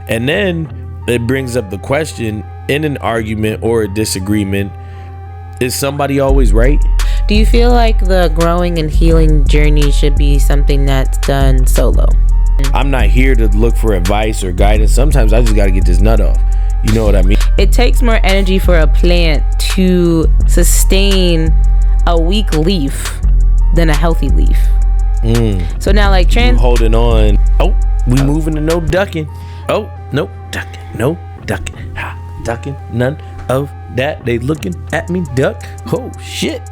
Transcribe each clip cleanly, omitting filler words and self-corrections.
And then it brings up the question, in an argument or a disagreement, is somebody always right? Do you feel like the growing and healing journey should be something that's done solo? I'm not here to look for advice or guidance. Sometimes I just got to get this nut off. You know what I mean? It takes more energy for a plant to sustain a weak leaf than a healthy leaf. So now, like, you holding on. Oh, we moving to no ducking. Oh, no ducking. No ducking. Ha, ducking. None of that. They looking at me duck. Oh, shit.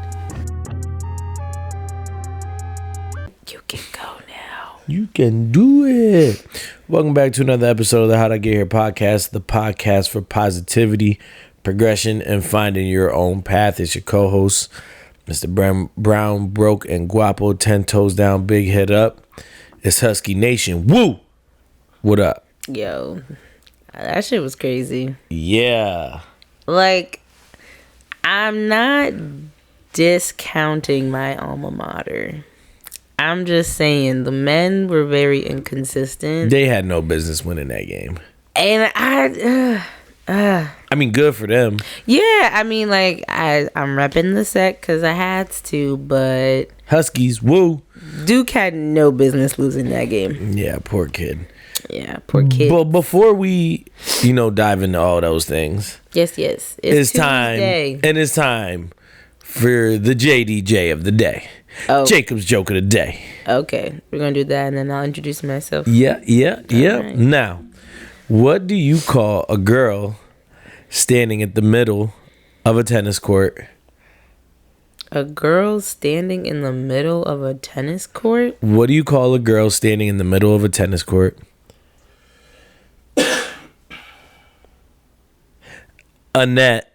You can go now. You can do it. Welcome back to another episode of the How'd I Get Here podcast, the podcast for positivity, progression, and finding your own path. It's your co-host, Mr. Brown, broke and guapo, 10 toes down, big head up. It's Husky Nation. Woo! What up? Yo, that shit was crazy. Yeah. Like, I'm not discounting my alma mater. I'm just saying the men were very inconsistent. They had no business winning that game. And I mean, good for them. Yeah, I mean, like, I'm repping the set because I had to, but Huskies, woo. Duke had no business losing that game. Yeah, poor kid. Yeah, poor kid. But before we, dive into all those things. Yes. It's time. And it's time for the JDJ of the day. Oh. Jacob's joke of the day. Okay, we're going to do that, and then I'll introduce myself. Yeah. Right. Now, what do you call a girl standing at the middle of a tennis court? A girl standing in the middle of a tennis court? What do you call a girl standing in the middle of a tennis court? A net.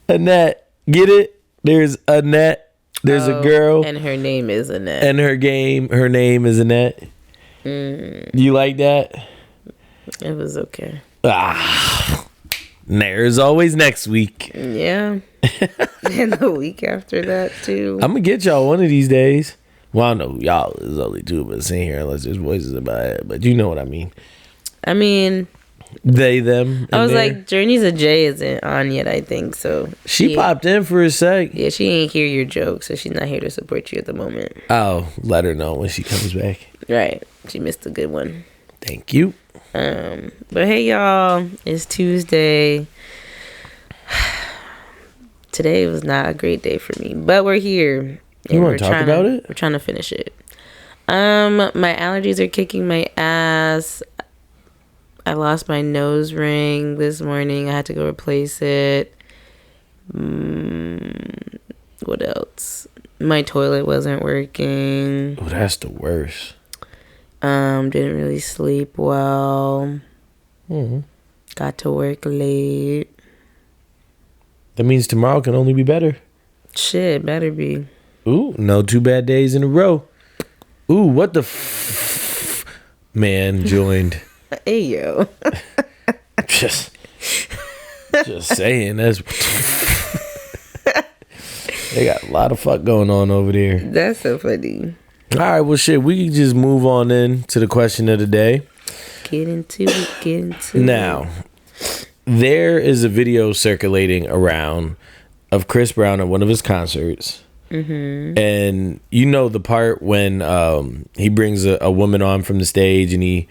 A net. Get it? There's a net. There's a girl. And her name is Annette. And her name is Annette. You like that? It was okay. There's always next week. Yeah. And the week after that, too. I'm going to get y'all one of these days. Well, I know y'all is only two of us in here unless there's voices about it. But you know what I mean. I mean... They, them. I was there. like, Journeys of Jay isn't on yet, I think. So she popped in for a sec. Yeah, she ain't hear your joke, so she's not here to support you at the moment. Oh, let her know when she comes back. Right. She missed a good one. Thank you. But hey, y'all. It's Tuesday. Today was not a great day for me, but we're here. You want to talk about it? We're trying to finish it. My allergies are kicking my ass. I lost my nose ring this morning. I had to go replace it. What else? My toilet wasn't working. Oh, that's the worst. Didn't really sleep well. Got to work late. That means tomorrow can only be better. Shit, better be. Ooh, no 2 bad days in a row. Ooh, what the man joined. Hey, yo. just saying. That's they got a lot of fuck going on over there. That's so funny. All right, well, shit, we can just move on in to the question of the day. Get into it. Now, there is a video circulating around of Chris Brown at one of his concerts. And you know the part when he brings a woman on from the stage and he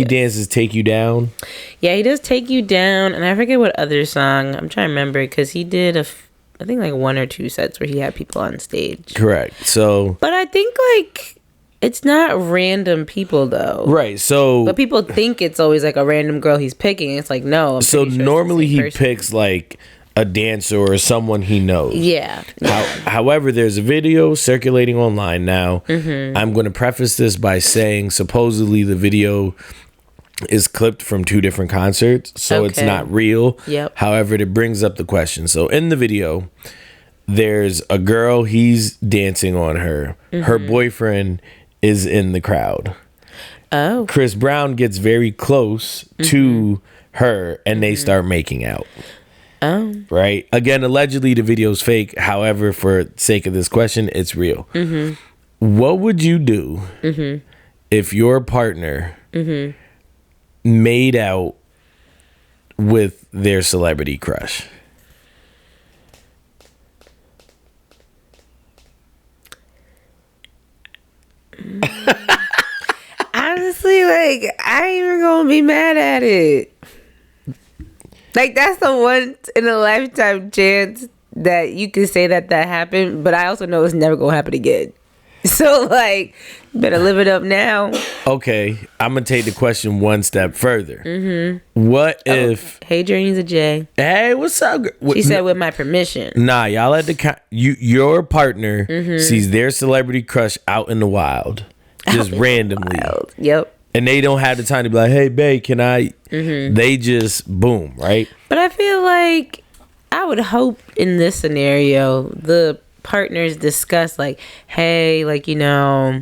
dances Take You Down. Yeah, he does Take You Down, and I forget what other song. I'm trying to remember because he did I think like 1 or 2 sets where he had people on stage. Correct. So, but I think like it's not random people though. Right. So, but people think it's always like a random girl he's picking. It's like no. So normally he picks like a dancer or someone he knows. Yeah. However, there's a video circulating online now. I'm going to preface this by saying supposedly the video is clipped from 2 different concerts, so it's not real. Yep. However, it brings up the question. So in the video, there's a girl, he's dancing on her. Her boyfriend is in the crowd. Oh. Chris Brown gets very close to her and they start making out. Oh. Right? Again, allegedly the video's fake. However, for sake of this question, it's real. What would you do if your partner made out with their celebrity crush? Honestly, like, I ain't even gonna be mad at it. Like, that's the one in a lifetime chance that you can say that happened, but I also know it's never gonna happen again. So, like, better live it up now. Okay, I'm gonna take the question one step further. What if? Hey, Journey's a J. Hey, what's up? She said with my permission. Nah, y'all at the your partner sees their celebrity crush out in the wild, just randomly. Yep. And they don't have the time to be like, "Hey, babe, can I?" They just boom, right? But I feel like I would hope in this scenario the partners discuss like, hey, like, you know,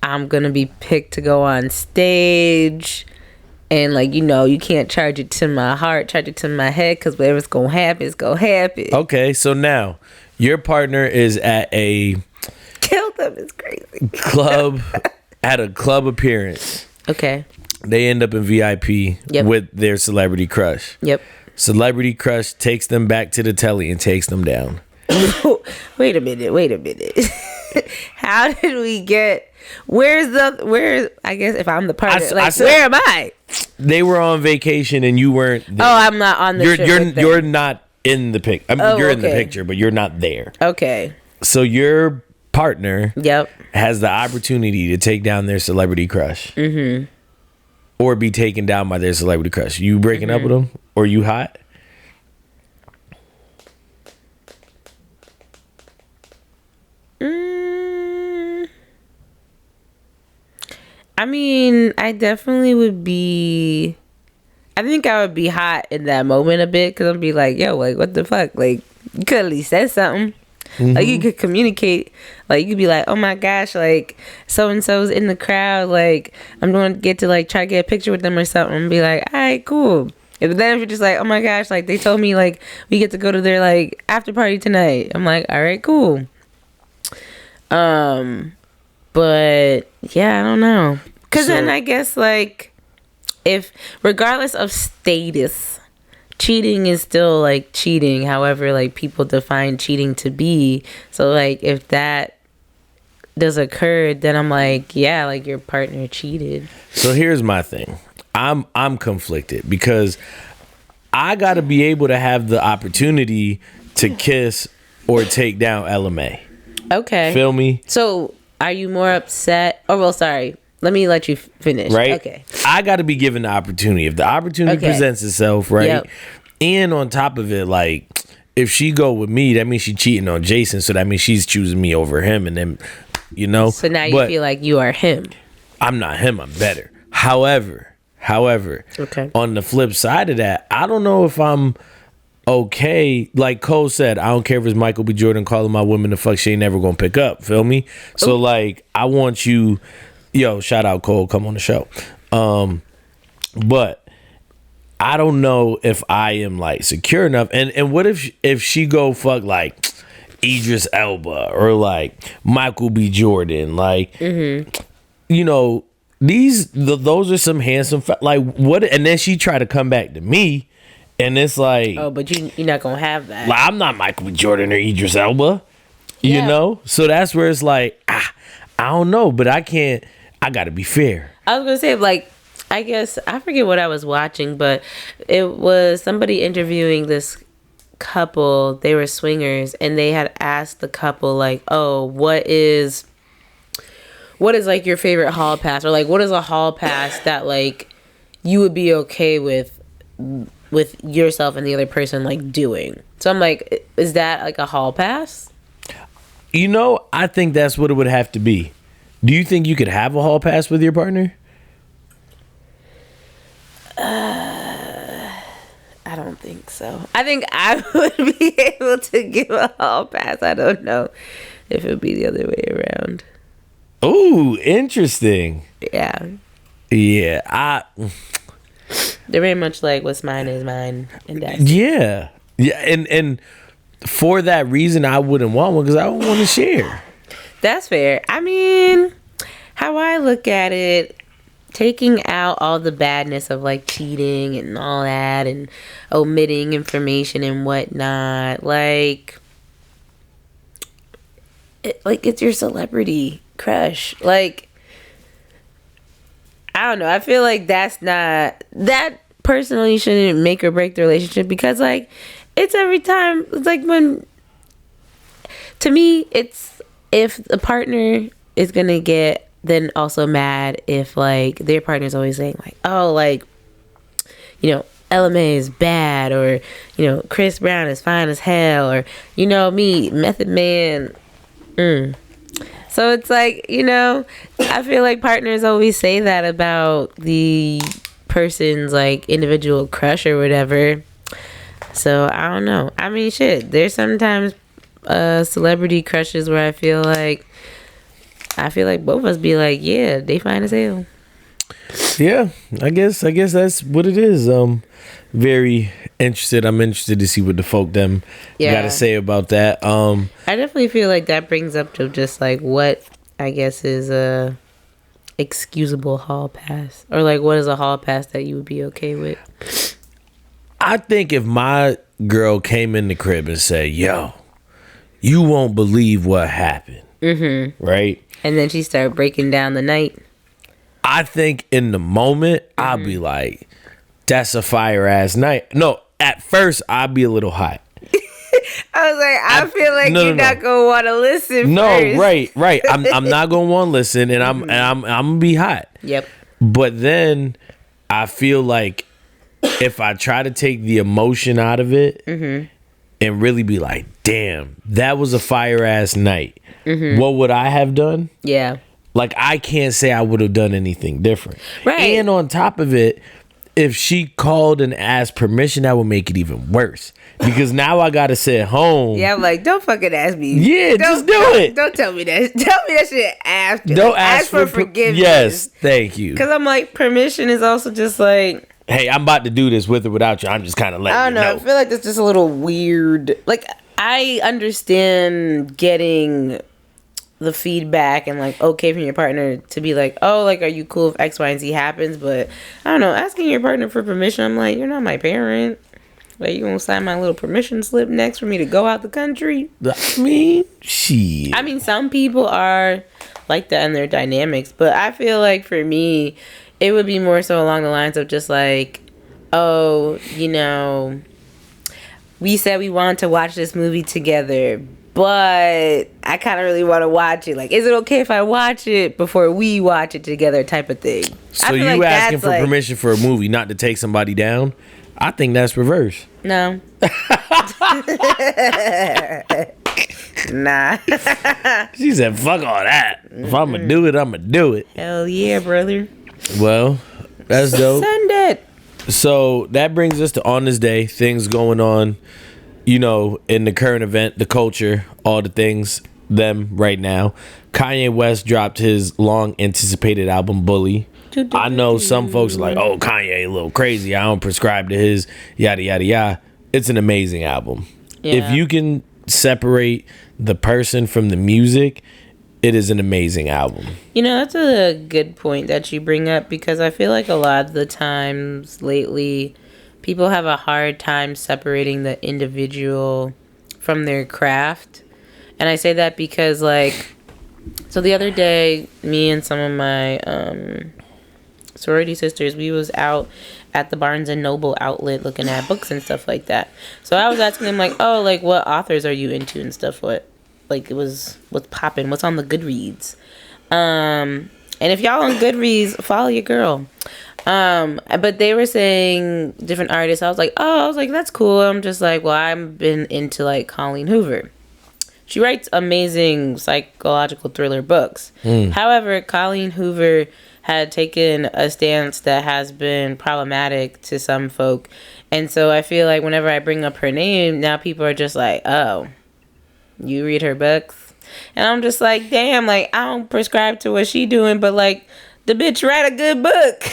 I'm gonna be picked to go on stage, and like, you know, you can't charge it to my heart, charge it to my head, because whatever's gonna happen is gonna happen. Okay, so now your partner is at a Kill them is crazy. Club at a club appearance. Okay. They end up in VIP with their celebrity crush. Yep. Celebrity crush takes them back to the telly and takes them down. Wait a minute. How did we get? Where's? I guess if I'm the partner, where am I? They were on vacation and you weren't there. Oh, I'm not on the trip. You're not in the pic. You're in the picture, but you're not there. Okay. So your partner has the opportunity to take down their celebrity crush. Or be taken down by their celebrity crush. You breaking up with them? Or you hot? I mean, I definitely would be. I think I would be hot in that moment a bit, because I'd be like, yo, like, what the fuck? Like, you could at least said something. Like, you could communicate. Like, you could be like, oh my gosh, like, so and so's in the crowd. Like, I'm going to get to like try to get a picture with them or something. And be like, all right, cool. But then if you're just like, oh my gosh, like, they told me like we get to go to their like after party tonight. I'm like, all right, cool. But yeah, I don't know. Because then I guess, like, if regardless of status, cheating is still like cheating. However, like, people define cheating to be. So like, if that does occur, then I'm like, yeah, like, your partner cheated. So here's my thing. I'm conflicted because I got to be able to have the opportunity to kiss or take down LMA. Okay. Feel me? So are you more upset? Oh, well, sorry. Let me let you finish. Right? Okay. I got to be given the opportunity. If the opportunity presents itself, right? Yep. And on top of it, like, if she go with me, that means she cheating on Jason. So that means she's choosing me over him. And then, you know. So now you feel like you are him. I'm not him. I'm better. However, okay. On the flip side of that, I don't know if I'm okay. Like Cole said, I don't care if it's Michael B. Jordan calling my woman the fuck she ain't never gonna pick up. Feel me? So like, I want you, yo, shout out Cole, come on the show. But I don't know if I am like secure enough. And what if she go fuck like Idris Elba or like Michael B. Jordan, like, you know. Those are some handsome like what, and then she tried to come back to me, and it's like, oh, but you're not gonna have that. Like, I'm not Michael B. Jordan or Idris Elba, you know. So that's where it's like, I don't know, but I gotta be fair. I was gonna say, like, I guess I forget what I was watching, but it was somebody interviewing this couple. They were swingers, and they had asked the couple like, oh, what is like your favorite hall pass, or like what is a hall pass that like you would be okay with yourself and the other person like doing. So I'm like, is that like a hall pass? You know, I think that's what it would have to be. Do you think you could have a hall pass with your partner? I don't think so. I think I would be able to give a hall pass. I don't know if it would be the other way around. Ooh, interesting. Yeah. Yeah, they're very much like what's mine is mine, and that's yeah, and for that reason, I wouldn't want one because I don't want to share. That's fair. I mean, how I look at it, taking out all the badness of like cheating and all that and omitting information and whatnot, like it's your celebrity crush. Like, I don't know. I feel like that personally shouldn't make or break the relationship, because like it's every time. It's like when, to me, it's if the partner is gonna get then also mad if like their partner's always saying like, oh, like, you know, LMA is bad, or, you know, Chris Brown is fine as hell, or, you know, me, Method Man. So it's like, you know, I feel like partners always say that about the person's like individual crush or whatever. So I don't know. I mean, shit, there's sometimes celebrity crushes where I feel like both of us be like, yeah, they fine as hell. Yeah, I guess that's what it is. Very interested. I'm interested to see what the folk them gotta say about that. I definitely feel like that brings up to just like what I guess is a excusable hall pass, or like what is a hall pass that you would be okay with. I think if my girl came in the crib and said, yo, you won't believe what happened, right? And then she started breaking down the night. I think in the moment, I'll be like, that's a fire ass night. No, at first, I'll be a little hot. I was like, I feel like you're not gonna want to listen. No, first. right. I'm not gonna want to listen, and I'm gonna be hot. Yep. But then I feel like if I try to take the emotion out of it and really be like, damn, that was a fire ass night. What would I have done? Yeah. Like, I can't say I would have done anything different. Right. And on top of it, if she called and asked permission, that would make it even worse. Because now I got to sit home. Yeah, I'm like, don't fucking ask me. Yeah, just do it. Don't tell me that. Tell me that shit after. Don't like, ask for forgiveness. Yes, thank you. Because I'm like, permission is also just like, hey, I'm about to do this with or without you. I'm just kind of letting you know. I don't know. I feel like that's just a little weird. Like, I understand getting the feedback and like okay from your partner to be like, oh, like, are you cool if X, Y, and Z happens? But I don't know, asking your partner for permission, I'm like, you're not my parent. Like, you gonna sign my little permission slip next for me to go out the country? I mean, shit. I mean, some people are like that in their dynamics, but I feel like for me, it would be more so along the lines of just like, oh, you know, we said we wanted to watch this movie together, but I kind of really want to watch it. Like, is it okay if I watch it before we watch it together, type of thing? So you like asking for permission for a movie not to take somebody down? I think that's reverse. No. Nah. She said, fuck all that. If I'm going to do it, I'm going to do it. Hell yeah, brother. Well, that's dope. Send it. So that brings us to on this day, things going on, you know, in the current event, the culture, all the things, them right now. Kanye West dropped his long anticipated album, Bully. I know some folks are like, oh, Kanye a little crazy. I don't prescribe to his yada, yada, yada. It's an amazing album. Yeah. If you can separate the person from the music, it is an amazing album. You know, that's a good point that you bring up, because I feel like a lot of the times lately, people have a hard time separating the individual from their craft. And I say that because, like, so the other day, me and some of my sorority sisters, we was out at the Barnes and Noble outlet looking at books and stuff like that. So I was asking them, like, oh, like, what authors are you into and stuff? What, like, what's popping? What's on the Goodreads? And if y'all on Goodreads, follow your girl. But they were saying different artists. I was like, that's cool. I'm just like, well, I've been into, like, Colleen Hoover. She writes amazing psychological thriller books. However, Colleen Hoover had taken a stance that has been problematic to some folk. And so I feel like whenever I bring up her name, now people are just like, oh, you read her books? And I'm just like, damn, like, I don't prescribe to what she doing, but, like, the bitch write a good book.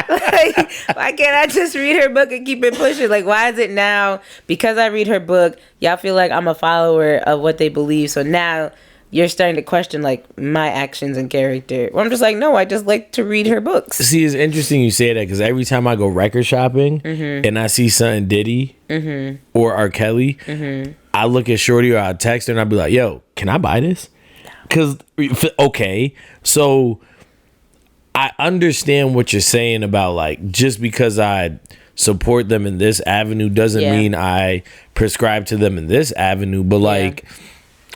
Like, why can't I just read her book and keep it pushing? Like, why is it now, because I read her book, y'all feel like I'm a follower of what they believe, so now you're starting to question like my actions and character. Well, I'm just like, no, I just like to read her books. See, it's interesting you say that because every time I go record shopping and I see something Diddy or R. Kelly, I look at Shorty or I text her and I'll be like, yo, can I buy this? Because, okay, so I understand what you're saying about like just because I support them in this avenue doesn't mean I prescribe to them in this avenue, but like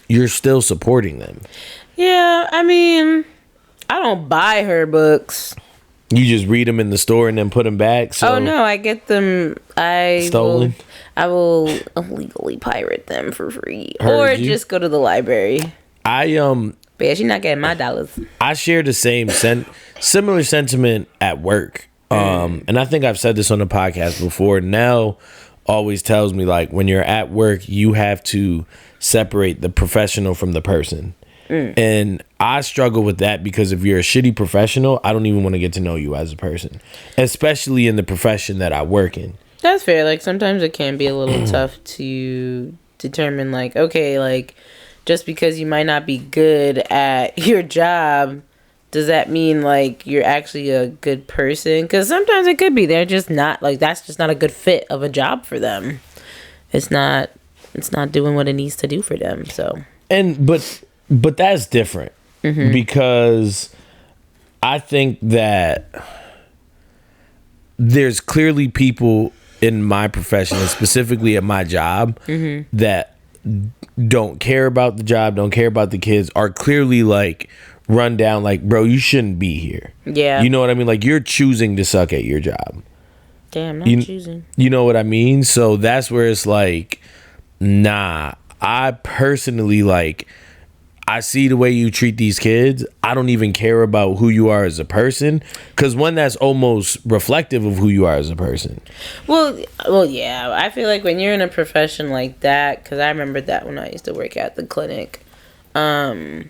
you're still supporting them. Yeah, I mean, I don't buy her books. You just read them in the store and then put them back. So oh no, I get them. Stolen. I will illegally pirate them for free, Heard or you. just go to the library. But yeah, she's not getting my dollars. I share the same similar sentiment at work. And I think I've said this on the podcast before. Nell always tells me like when you're at work, you have to separate the professional from the person. And I struggle with that because if you're a shitty professional, I don't even want to get to know you as a person, especially in the profession that I work in. That's fair. Like sometimes it can be a little tough to determine like, okay, like just because you might not be good at your job, does that mean like you're actually a good person? Because sometimes it could be they're just not like that's just not a good fit of a job for them. It's not doing what it needs to do for them. So but that's different because I think that there's clearly people in my profession and specifically at my job that don't care about the job, don't care about the kids, are clearly like run down like, bro, you shouldn't be here. Yeah. You know what I mean? Like you're choosing to suck at your job. Damn, not choosing. You know what I mean? So that's where it's like, nah, I personally like, I see the way you treat these kids. I don't even care about who you are as a person. Because one, that's almost reflective of who you are as a person. Well, yeah. I feel like when you're in a profession like that, because I remember that when I used to work at the clinic, and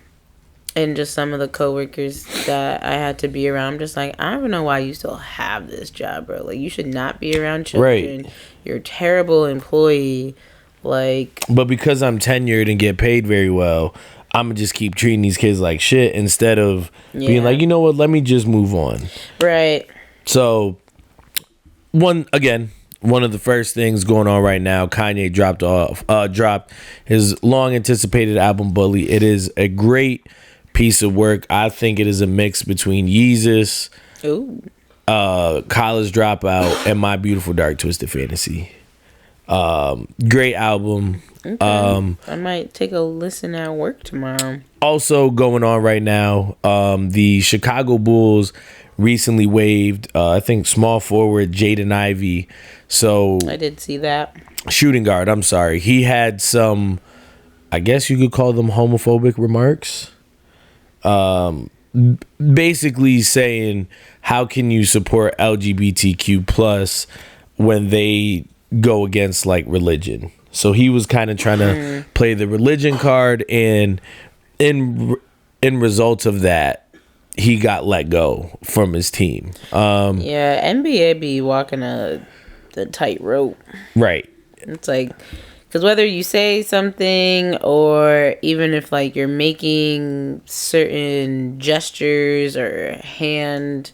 just some of the coworkers that I had to be around, I'm just like, I don't even know why you still have this job, bro. Like, you should not be around children. Right. You're a terrible employee. Like, but because I'm tenured and get paid very well, I'm gonna just keep treating these kids like shit instead of being like, you know what, let me just move on. Right. So, one of the first things going on right now, Kanye dropped his long anticipated album Bully. It is a great piece of work. I think it is a mix between Yeezus, College Dropout, and My Beautiful Dark Twisted Fantasy. Great album. Okay. I might take a listen at work tomorrow. Also going on right now, the Chicago Bulls recently waived, I think, small forward Jaden Ivey. So I did see that. Shooting guard, I'm sorry. He had some, I guess you could call them homophobic remarks. Basically saying, how can you support LGBTQ plus when they go against like religion? So he was kind of trying to play the religion card, and in results of that, he got let go from his team. Yeah, NBA be walking the tightrope. Right. It's like, because whether you say something or even if like you're making certain gestures or hand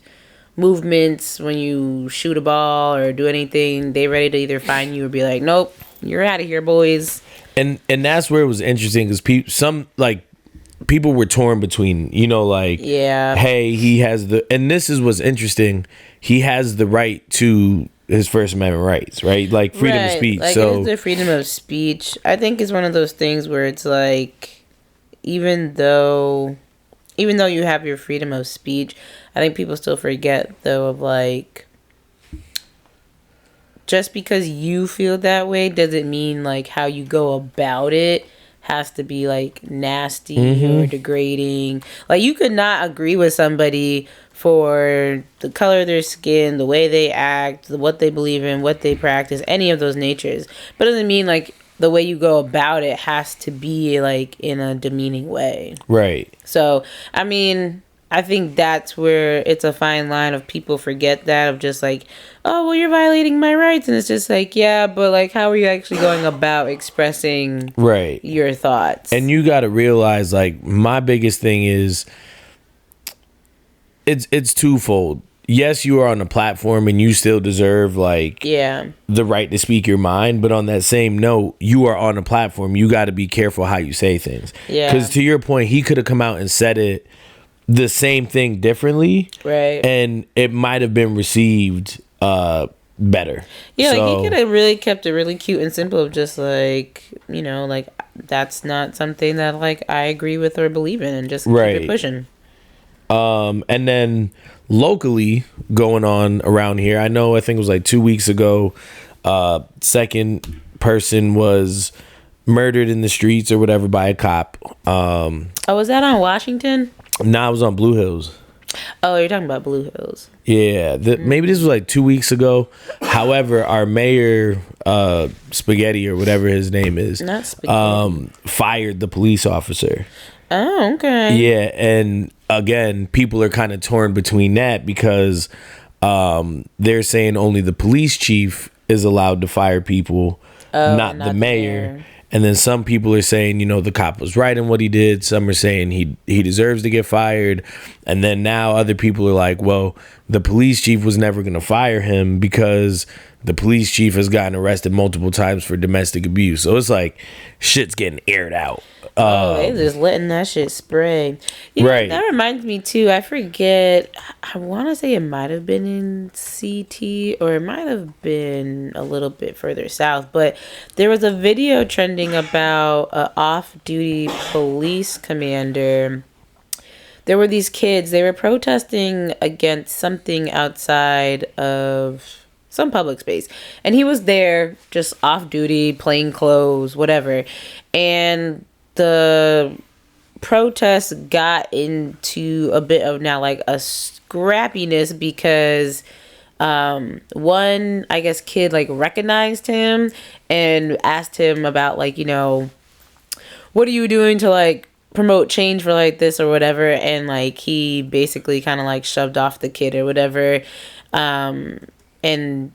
movements when you shoot a ball or do anything, they ready to either fine you or be like, nope, you're out of here, boys. And that's where it was interesting because people were torn between, hey, he has and this is what's interesting, he has the right to his First Amendment rights, right? Like freedom of speech. Like, so it is the freedom of speech. I think it's one of those things where it's like, even though you have your freedom of speech, I think people still forget though of like, just because you feel that way doesn't mean like how you go about it has to be like nasty or degrading. Like, you could not agree with somebody for the color of their skin, the way they act, what they believe in, what they practice, any of those natures. But it doesn't mean like the way you go about it has to be like in a demeaning way. Right. So, I mean, I think that's where it's a fine line of people forget that, of just like, oh, well, you're violating my rights. And it's just like, yeah, but like, how are you actually going about expressing your thoughts? And you got to realize, like, my biggest thing is it's twofold. Yes, you are on a platform and you still deserve like the right to speak your mind, but on that same note, you are on a platform. You got to be careful how you say things. Yeah. Because to your point, he could have come out and said it the same thing differently, right? And it might have been received better. Yeah, so, like he could have really kept it really cute and simple, of just like, you know, like that's not something that like I agree with or believe in, and just keep it pushing. And then locally going on around here, I think it was like 2 weeks ago, second person was murdered in the streets or whatever by a cop. Was that on Washington? Nah, it was on Blue Hills. Oh, you're talking about Blue Hills. Yeah, maybe this was like 2 weeks ago. However, our mayor, Spaghetti or whatever his name is, not Spaghetti, fired the police officer. Oh, okay. Yeah, and again, people are kind of torn between that because they're saying only the police chief is allowed to fire people, not the mayor. And then some people are saying, you know, the cop was right in what he did. Some are saying he deserves to get fired. And then now other people are like, well, the police chief was never going to fire him because the police chief has gotten arrested multiple times for domestic abuse. So it's like shit's getting aired out. They just letting that shit spray. Right. That reminds me too. I forget. I want to say it might have been in CT or it might have been a little bit further south. But there was a video trending about an off-duty police commander. There were these kids. They were protesting against something outside of some public space, and he was there just off duty, plain clothes, whatever, and the protest got into a bit of now like a scrappiness because one, I guess, kid like recognized him and asked him about like, you know, what are you doing to like promote change for like this or whatever, and like he basically kind of like shoved off the kid or whatever, and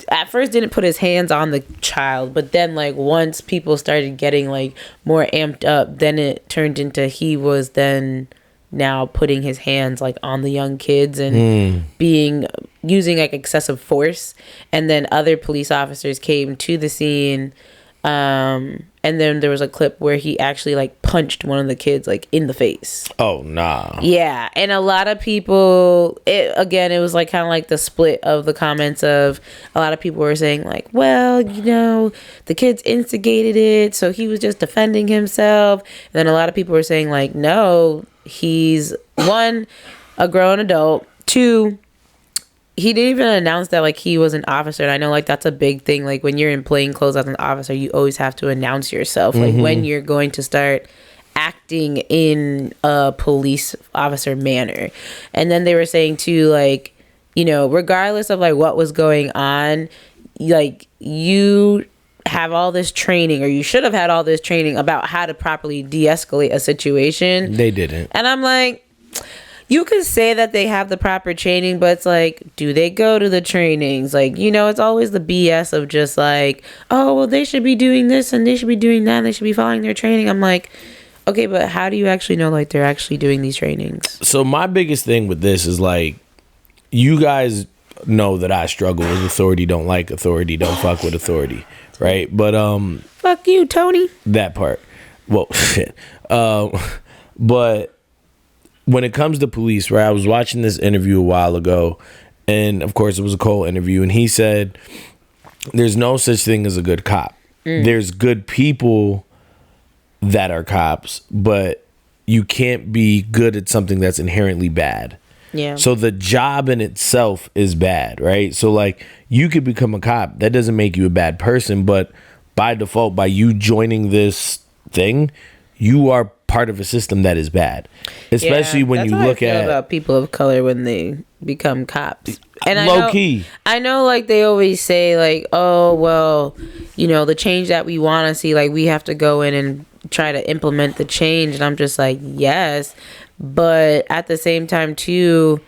at first didn't put his hands on the child, but then like once people started getting like more amped up, then it turned into he was then now putting his hands like on the young kids and using like excessive force. And then other police officers came to the scene, and then there was a clip where he actually like punched one of the kids like in the face. Oh, nah. Yeah. And a lot of people, it was like kind of like the split of the comments of a lot of people were saying like, well, you know, the kids instigated it, so he was just defending himself. And then a lot of people were saying like, no, he's one, a grown adult, two, he didn't even announce that like he was an officer. And I know like that's a big thing. Like when you're in plain clothes as an officer, you always have to announce yourself. Like when you're going to start acting in a police officer manner. And then they were saying too, like, you know, regardless of like what was going on, like you have all this training, or you should have had all this training about how to properly de-escalate a situation. They didn't. And I'm like, you could say that they have the proper training, but it's like, do they go to the trainings? Like, you know, it's always the BS of just like, oh, well, they should be doing this and they should be doing that and they should be following their training. I'm like, okay, but how do you actually know like they're actually doing these trainings? So my biggest thing with this is like, you guys know that I struggle with authority, don't like authority, don't fuck with authority, right? But fuck you, Tony. That part. Well, shit. But when it comes to police, right, I was watching this interview a while ago, and of course it was a Cole interview, and he said there's no such thing as a good cop. There's good people that are cops, but you can't be good at something that's inherently bad. Yeah. So the job in itself is bad, right? So like you could become a cop. That doesn't make you a bad person, but by default, by you joining this thing, you are part of a system that is bad, especially when you look at about people of color when they become cops. And low key, I know like they always say like, oh well, you know, the change that we want to see, like we have to go in and try to implement the change. And I'm just like, yes, but at the same time too,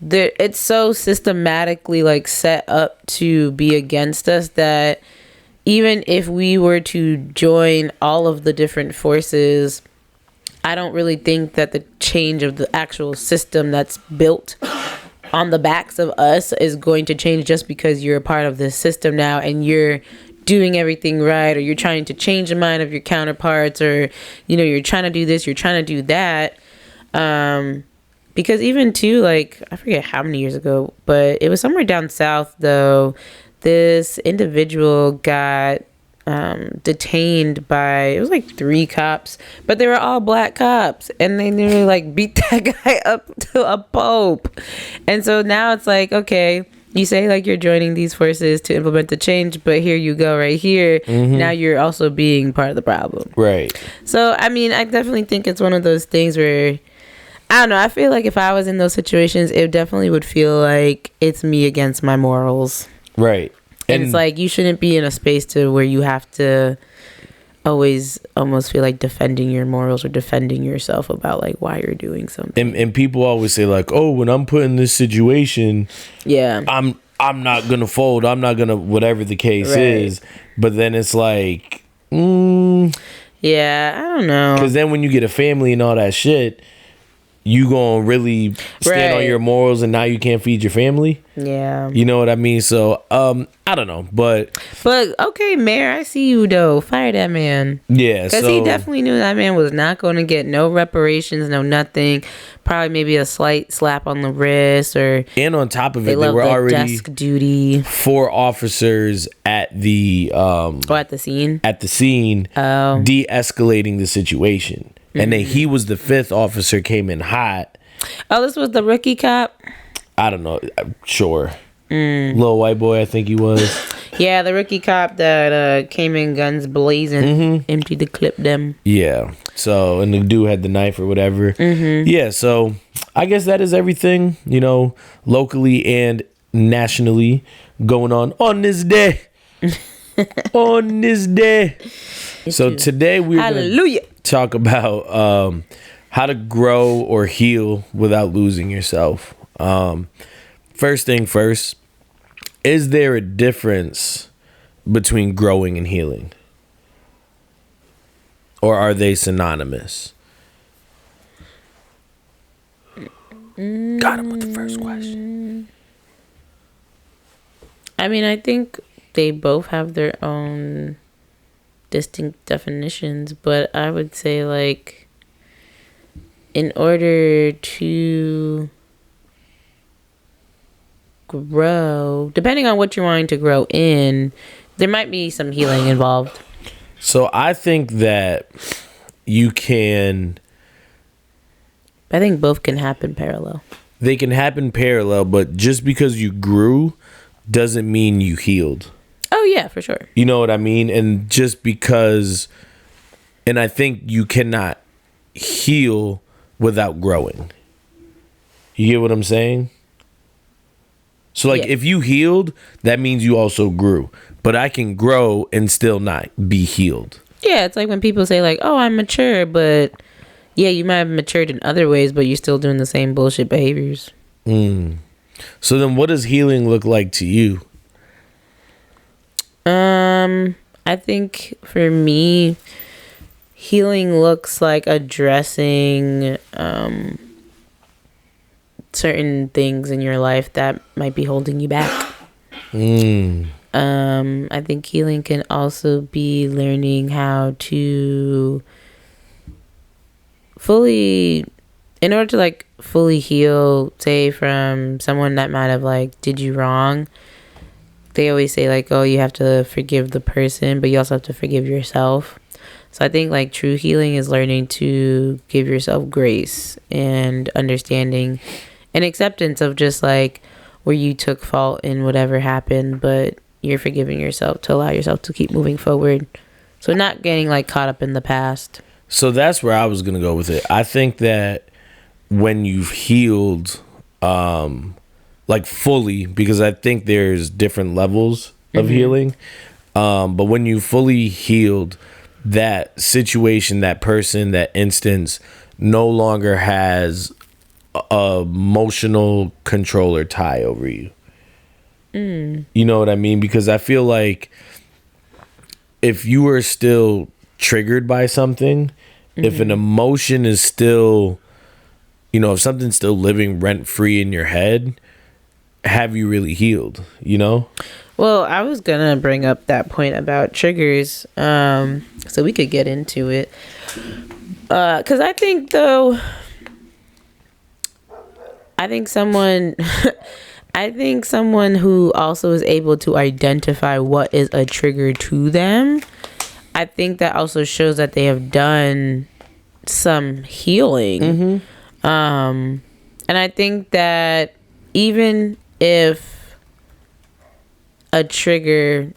it's so systematically like set up to be against us that even if we were to join all of the different forces, I don't really think that the change of the actual system that's built on the backs of us is going to change just because you're a part of this system now and you're doing everything right, or you're trying to change the mind of your counterparts, or you're trying to do this, you're trying to do that. Because even too, like, I forget how many years ago, but it was somewhere down south though, this individual got detained by, it was like 3 cops, but they were all black cops, and they nearly like beat that guy up to a pulp. And so now it's like, okay, you say like you're joining these forces to implement the change, but here you go right here. Now you're also being part of the problem. Right. So, I mean, I definitely think it's one of those things where, I don't know, I feel like if I was in those situations, it definitely would feel like it's me against my morals. Right. And it's like, you shouldn't be in a space to where you have to always almost feel like defending your morals or defending yourself about like why you're doing something. And people always say like, oh, when I'm put in this situation, yeah, I'm not gonna fold, I'm not gonna, whatever the case is. But then it's like, yeah, I don't know, because then when you get a family and all that shit, you gonna really stand on your morals, and now you can't feed your family. Yeah, you know what I mean. So I don't know, but okay, Mayor, I see you though. Fire that man. Yeah, because he definitely knew that man was not going to get no reparations, no nothing. Probably maybe a slight slap on the wrist, and on top of it, they were already desk duty. 4 officers at the at the scene de-escalating the situation. And then he was the 5th officer, came in hot. Oh, this was the rookie cop? I don't know. Sure. Little white boy, I think he was. Yeah, the rookie cop that came in guns blazing, emptied the clip them. Yeah. So, and the dude had the knife or whatever. Yeah, so I guess that is everything, locally and nationally going on this day. On this day. So today we're going to talk about how to grow or heal without losing yourself. First thing first, is there a difference between growing and healing? Or are they synonymous? Got him with the first question. I mean, I think they both have their own distinct definitions, but I would say like in order to grow, depending on what you're wanting to grow in, there might be some healing involved. So I think that I think both can happen parallel. They can happen parallel, but just because you grew doesn't mean you healed. Oh yeah, for sure. You know what I mean? And just because, and I think you cannot heal without growing. You get what I'm saying? So like if you healed, that means you also grew. But I can grow and still not be healed. Yeah, it's like when people say like, oh, I'm mature, but yeah, you might have matured in other ways, but you're still doing the same bullshit behaviors. So then what does healing look like to you? I think for me, healing looks like addressing certain things in your life that might be holding you back. I think healing can also be learning how to in order to like fully heal, say from someone that might have like did you wrong. They always say like, oh, you have to forgive the person, but you also have to forgive yourself. So I think like true healing is learning to give yourself grace and understanding and acceptance of just like where you took fault in whatever happened, but you're forgiving yourself to allow yourself to keep moving forward. So not getting like caught up in the past. So that's where I was going to go with it. I think that when you've healed, like fully, because I think there's different levels of healing. But when you fully healed, that situation, that person, that instance no longer has a emotional control or tie over you. You know what I mean? Because I feel like if you are still triggered by something, if an emotion is still, if something's still living rent free in your head, have you really healed? Well, I was gonna bring up that point about triggers, so we could get into it. Because I think someone, I think someone who also is able to identify what is a trigger to them, I think that also shows that they have done some healing. And I think that even if a trigger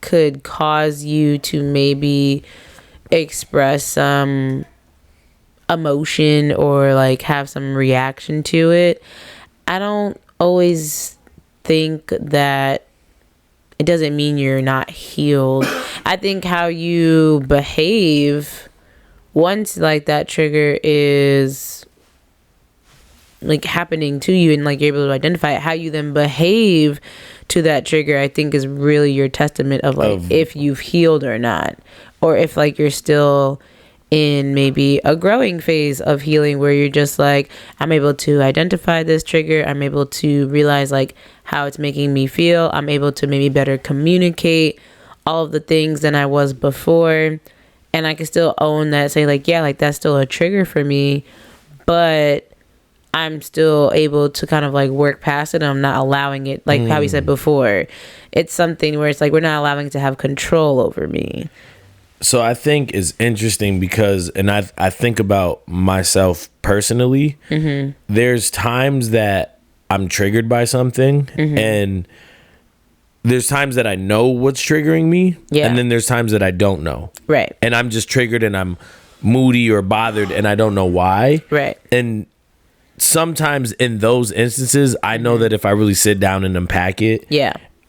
could cause you to maybe express some emotion or like have some reaction to it, I don't always think that it doesn't mean you're not healed. I think how you behave once like that trigger is like happening to you and like you're able to identify it, how you then behave to that trigger, I think is really your testament of like if you've healed or not, or if like you're still in maybe a growing phase of healing where you're just like, I'm able to identify this trigger, I'm able to realize like how it's making me feel, I'm able to maybe better communicate all of the things than I was before, and I can still own that, say like, yeah, like that's still a trigger for me, but I'm still able to kind of like work past it. I'm not allowing it, like how we said before, it's something where it's like we're not allowing it to have control over me. So I think it's interesting because, and I think about myself personally, there's times that I'm triggered by something, and there's times that I know what's triggering me, and then there's times that I don't know. Right. And I'm just triggered and I'm moody or bothered and I don't know why. Right. And sometimes in those instances, I know that if I really sit down and unpack it,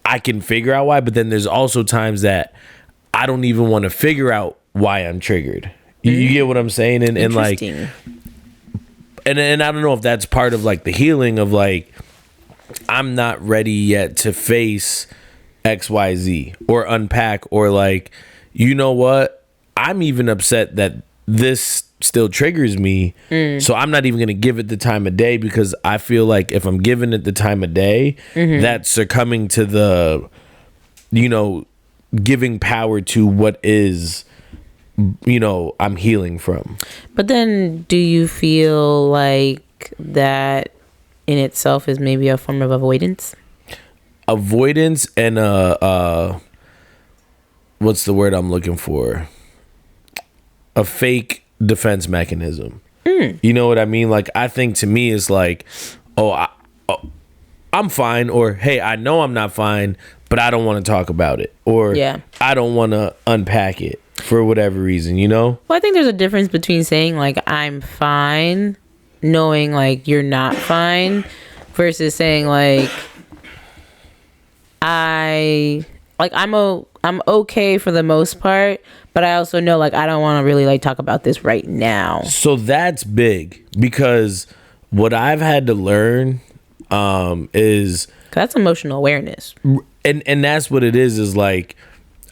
I can figure out why. But then there's also times that I don't even want to figure out why I'm triggered. You get what I'm saying? And like, and I don't know if that's part of like the healing of like, I'm not ready yet to face XYZ or unpack, or like, you know what? I'm even upset that this still triggers me. So I'm not even going to give it the time of day, because I feel like if I'm giving it the time of day, that's succumbing to the, giving power to what is, I'm healing from. But then do you feel like that in itself is maybe a form of avoidance? Avoidance and what's the word I'm looking for? A fake defense mechanism. You know what I mean? Like, I think to me it's like, I'm fine, or hey, I know I'm not fine, but I don't want to talk about it, or I don't want to unpack it for whatever reason, Well, I think there's a difference between saying like I'm fine, knowing like you're not fine, versus saying like I'm okay for the most part, but I also know like I don't want to really like talk about this right now. So that's big, because what I've had to learn is that's emotional awareness, and that's what it is like,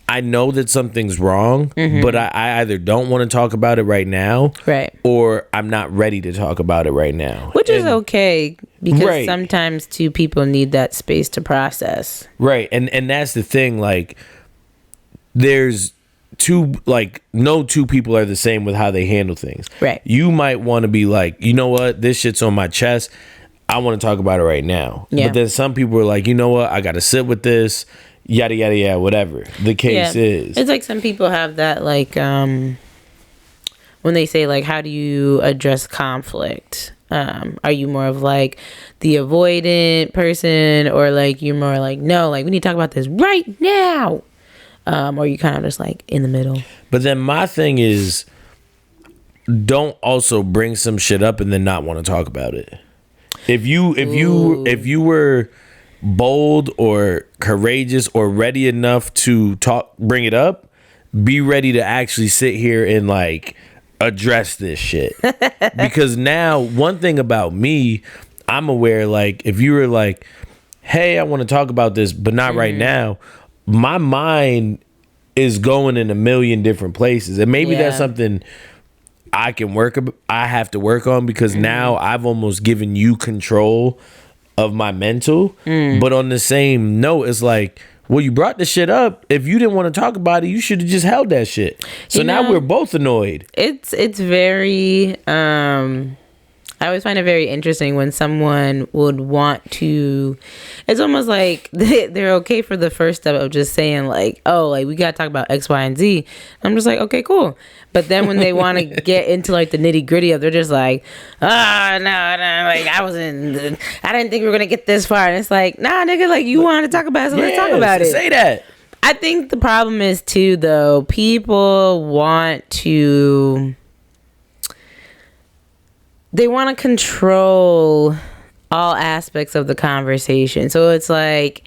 I know that something's wrong, but I either don't want to talk about it right now, right, or I'm not ready to talk about it right now, which is okay, because sometimes two people need that space to process, right. And that's the thing, like, there's no two people are the same with how they handle things, right. You might want to be like, you know what, this shit's on my chest, I want to talk about it right now. But then some people are like, you know what, I gotta sit with this, yada yada yada, whatever the case is. It's like some people have that, like when they say like, how do you address conflict, are you more of like the avoidant person, or like you're more like, no, like we need to talk about this right now, or you kind of just like in the middle? But then my thing is, don't also bring some shit up and then not want to talk about it. If you were bold or courageous or ready enough to bring it up, be ready to actually sit here and like address this shit. Because now, one thing about me, I'm aware, like, if you were like, hey, I want to talk about this, but not right now, my mind is going in a million different places. And maybe that's something I have to work on, because now I've almost given you control of my mental. But on the same note, it's like, well, you brought the shit up. If you didn't want to talk about it, you should have just held that shit. So now we're both annoyed. It's very I always find it very interesting when someone would want to, it's almost like they're okay for the first step of just saying like, oh, like we got to talk about X, Y, and Z. I'm just like, okay, cool. But then when they want to get into like the nitty gritty of, they're just like, no, like I didn't think we were going to get this far. And it's like, nah, nigga, like you want to talk about it, so let's talk about it. Say that. I think the problem is too, though, people want to, they want to control all aspects of the conversation. So it's like,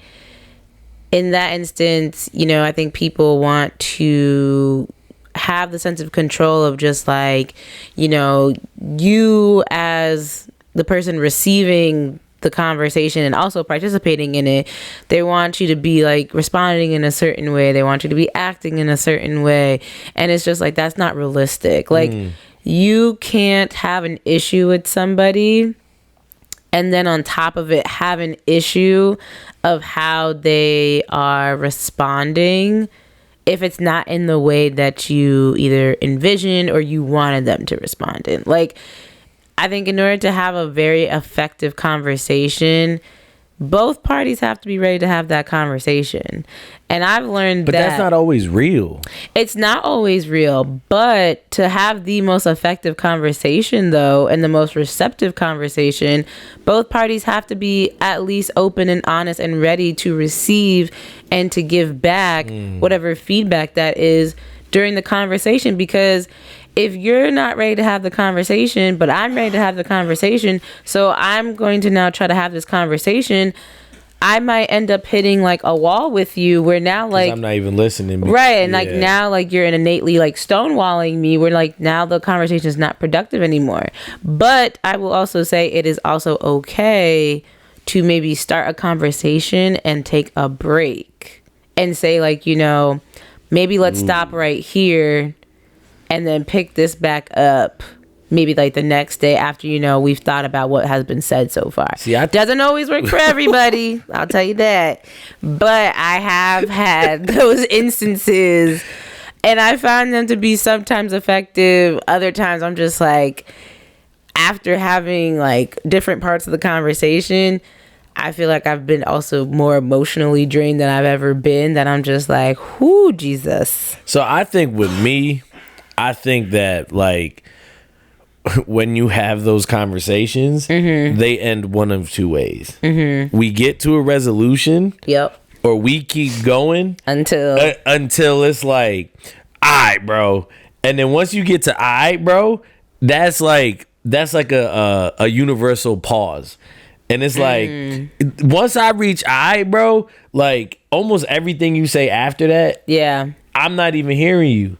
in that instance, you know, I think people want to have the sense of control of just like, you know, you as the person receiving the conversation and also participating in it, they want you to be like responding in a certain way. They want you to be acting in a certain way. And it's just like, that's not realistic. Like, you can't have an issue with somebody and then on top of it have an issue of how they are responding if it's not in the way that you either envisioned or you wanted them to respond in. Like, I think in order to have a very effective conversation, both parties have to be ready to have that conversation. And I've learned but that's not always real. It's not always real. But to have the most effective conversation, though, and the most receptive conversation, both parties have to be at least open and honest and ready to receive and to give back whatever feedback that is during the conversation. Because if you're not ready to have the conversation, but I'm ready to have the conversation, so I'm going to now try to have this conversation, I might end up hitting like a wall with you where now like I'm not even listening. Right. And like now like you're innately like stonewalling me where like now the conversation is not productive anymore. But I will also say it is also okay to maybe start a conversation and take a break and say like, you know, maybe let's stop right here and then pick this back up maybe like the next day after, you know, we've thought about what has been said so far. See, doesn't always work for everybody. I'll tell you that. But I have had those instances and I found them to be sometimes effective. Other times I'm just like, after having like different parts of the conversation, I feel like I've been also more emotionally drained than I've ever been, that I'm just like, whoo, Jesus. So I think with me, I think that like when you have those conversations, they end one of two ways. We get to a resolution. Yep. Or we keep going until it's like, all right, bro. And then once you get to all right, bro, that's like a universal pause. And it's like, once I reach all right, bro, like almost everything you say after that, I'm not even hearing you.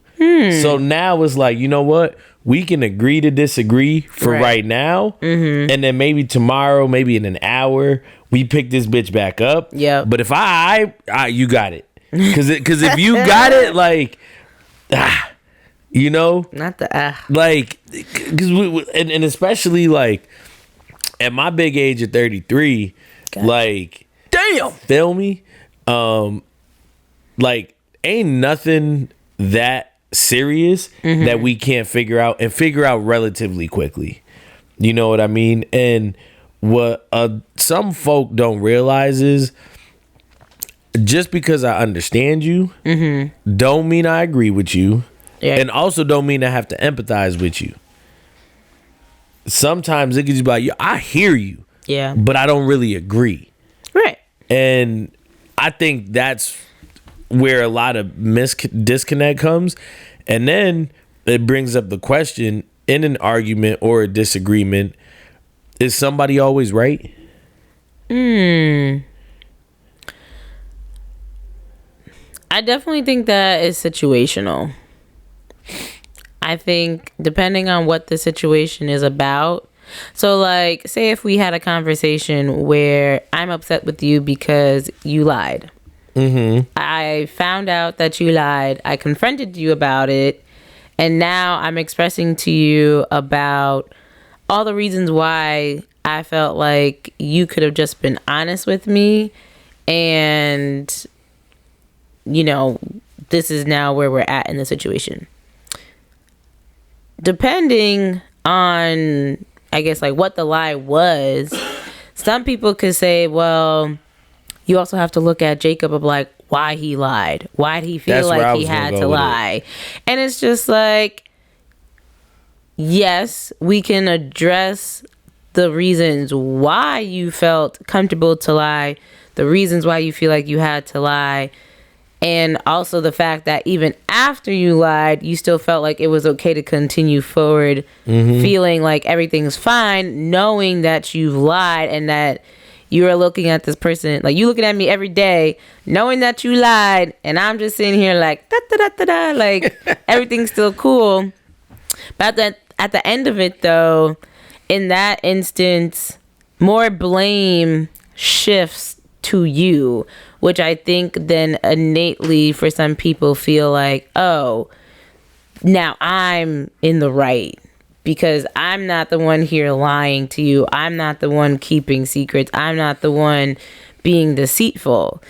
So now it's like, you know what? We can agree to disagree for right now. And then maybe tomorrow, maybe in an hour, we pick this bitch back up. Yeah. But if you got it. Because if you got it, like, you know? Not the Like, because and especially like at my big age of 33, like, damn, feel me? Like, ain't nothing that serious that we can't figure out relatively quickly. You know what I mean? And what some folk don't realize is just because I understand you don't mean I agree with you, and also don't mean I have to empathize with you. Sometimes it can just be like, I hear you, but I don't really agree. Right. And I think that's where a lot of disconnect comes. And then it brings up the question in an argument or a disagreement, is somebody always right? I definitely think that is situational. I think depending on what the situation is about. So, like, say if we had a conversation where I'm upset with you because you lied. Mm-hmm. I found out that you lied. I confronted you about it. And now I'm expressing to you about all the reasons why I felt like you could have just been honest with me. And, you know, this is now where we're at in the situation. Depending on, I guess, like what the lie was, some people could say, well, you also have to look at Jacob of like why he lied. Why did he feel like he had to lie? And it's just like, yes, we can address the reasons why you felt comfortable to lie, the reasons why you feel like you had to lie, and also the fact that even after you lied, you still felt like it was okay to continue forward, feeling like everything's fine, knowing that you've lied and that you are looking at this person, like you looking at me every day, knowing that you lied, and I'm just sitting here like, da, da, da, da, da, like everything's still cool. But at the end of it, though, in that instance, more blame shifts to you, which I think then innately for some people feel like, oh, now I'm in the right because I'm not the one here lying to you. I'm not the one keeping secrets. I'm not the one being deceitful.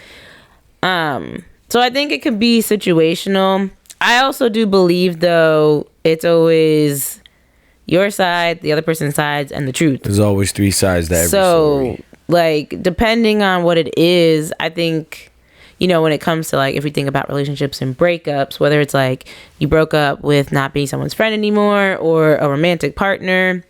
So I think it could be situational. I also do believe, though, it's always your side, the other person's sides, and the truth. There's always three sides to every story. Like, depending on what it is, I think, you know, when it comes to, like, if we think about relationships and breakups, whether it's, like, you broke up with not being someone's friend anymore or a romantic partner,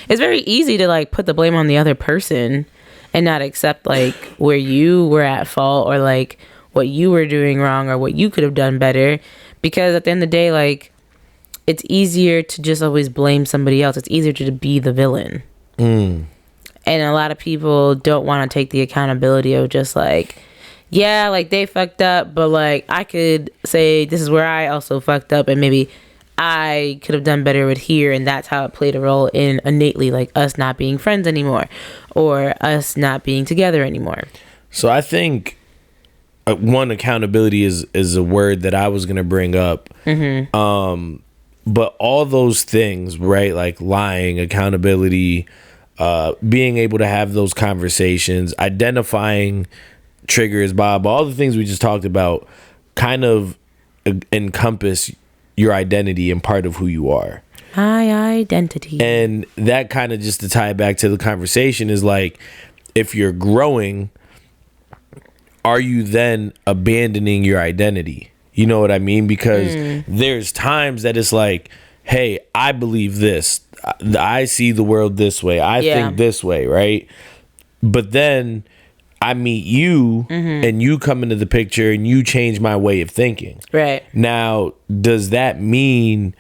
it's very easy to, like, put the blame on the other person and not accept, like, where you were at fault or, like, what you were doing wrong or what you could have done better. Because at the end of the day, like, it's easier to just always blame somebody else. It's easier to be the villain. And a lot of people don't want to take the accountability of just like, yeah, like they fucked up, but like I could say this is where I also fucked up and maybe I could have done better with here, and that's how it played a role in innately like us not being friends anymore or us not being together anymore. So I think one, accountability is a word that I was going to bring up. But all those things, right? Like lying, accountability, being able to have those conversations, identifying triggers, Bob, all the things we just talked about kind of encompass your identity and part of who you are. My identity. And that kind of, just to tie it back to the conversation, is like, if you're growing, are you then abandoning your identity? You know what I mean? Because there's times that it's like, hey, I believe this. I see the world this way. I think this way, right? But then I meet you and you come into the picture and you change my way of thinking. Right. Now, does that mean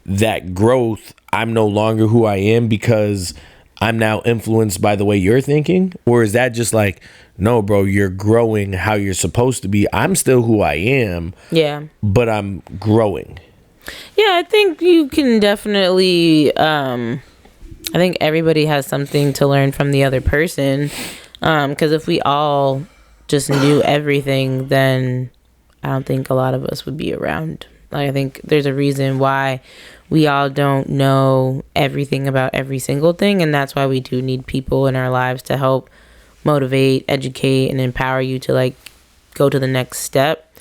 that growth, I'm no longer who I am because I'm now influenced by the way you're thinking? Or is that just like, no, bro, you're growing how you're supposed to be. I'm still who I am. Yeah. But I'm growing. Yeah, I think you can definitely, I think everybody has something to learn from the other person. Because if we all just knew everything, then I don't think a lot of us would be around. Like, I think there's a reason why we all don't know everything about every single thing. And that's why we do need people in our lives to help motivate, educate, and empower you to like go to the next step.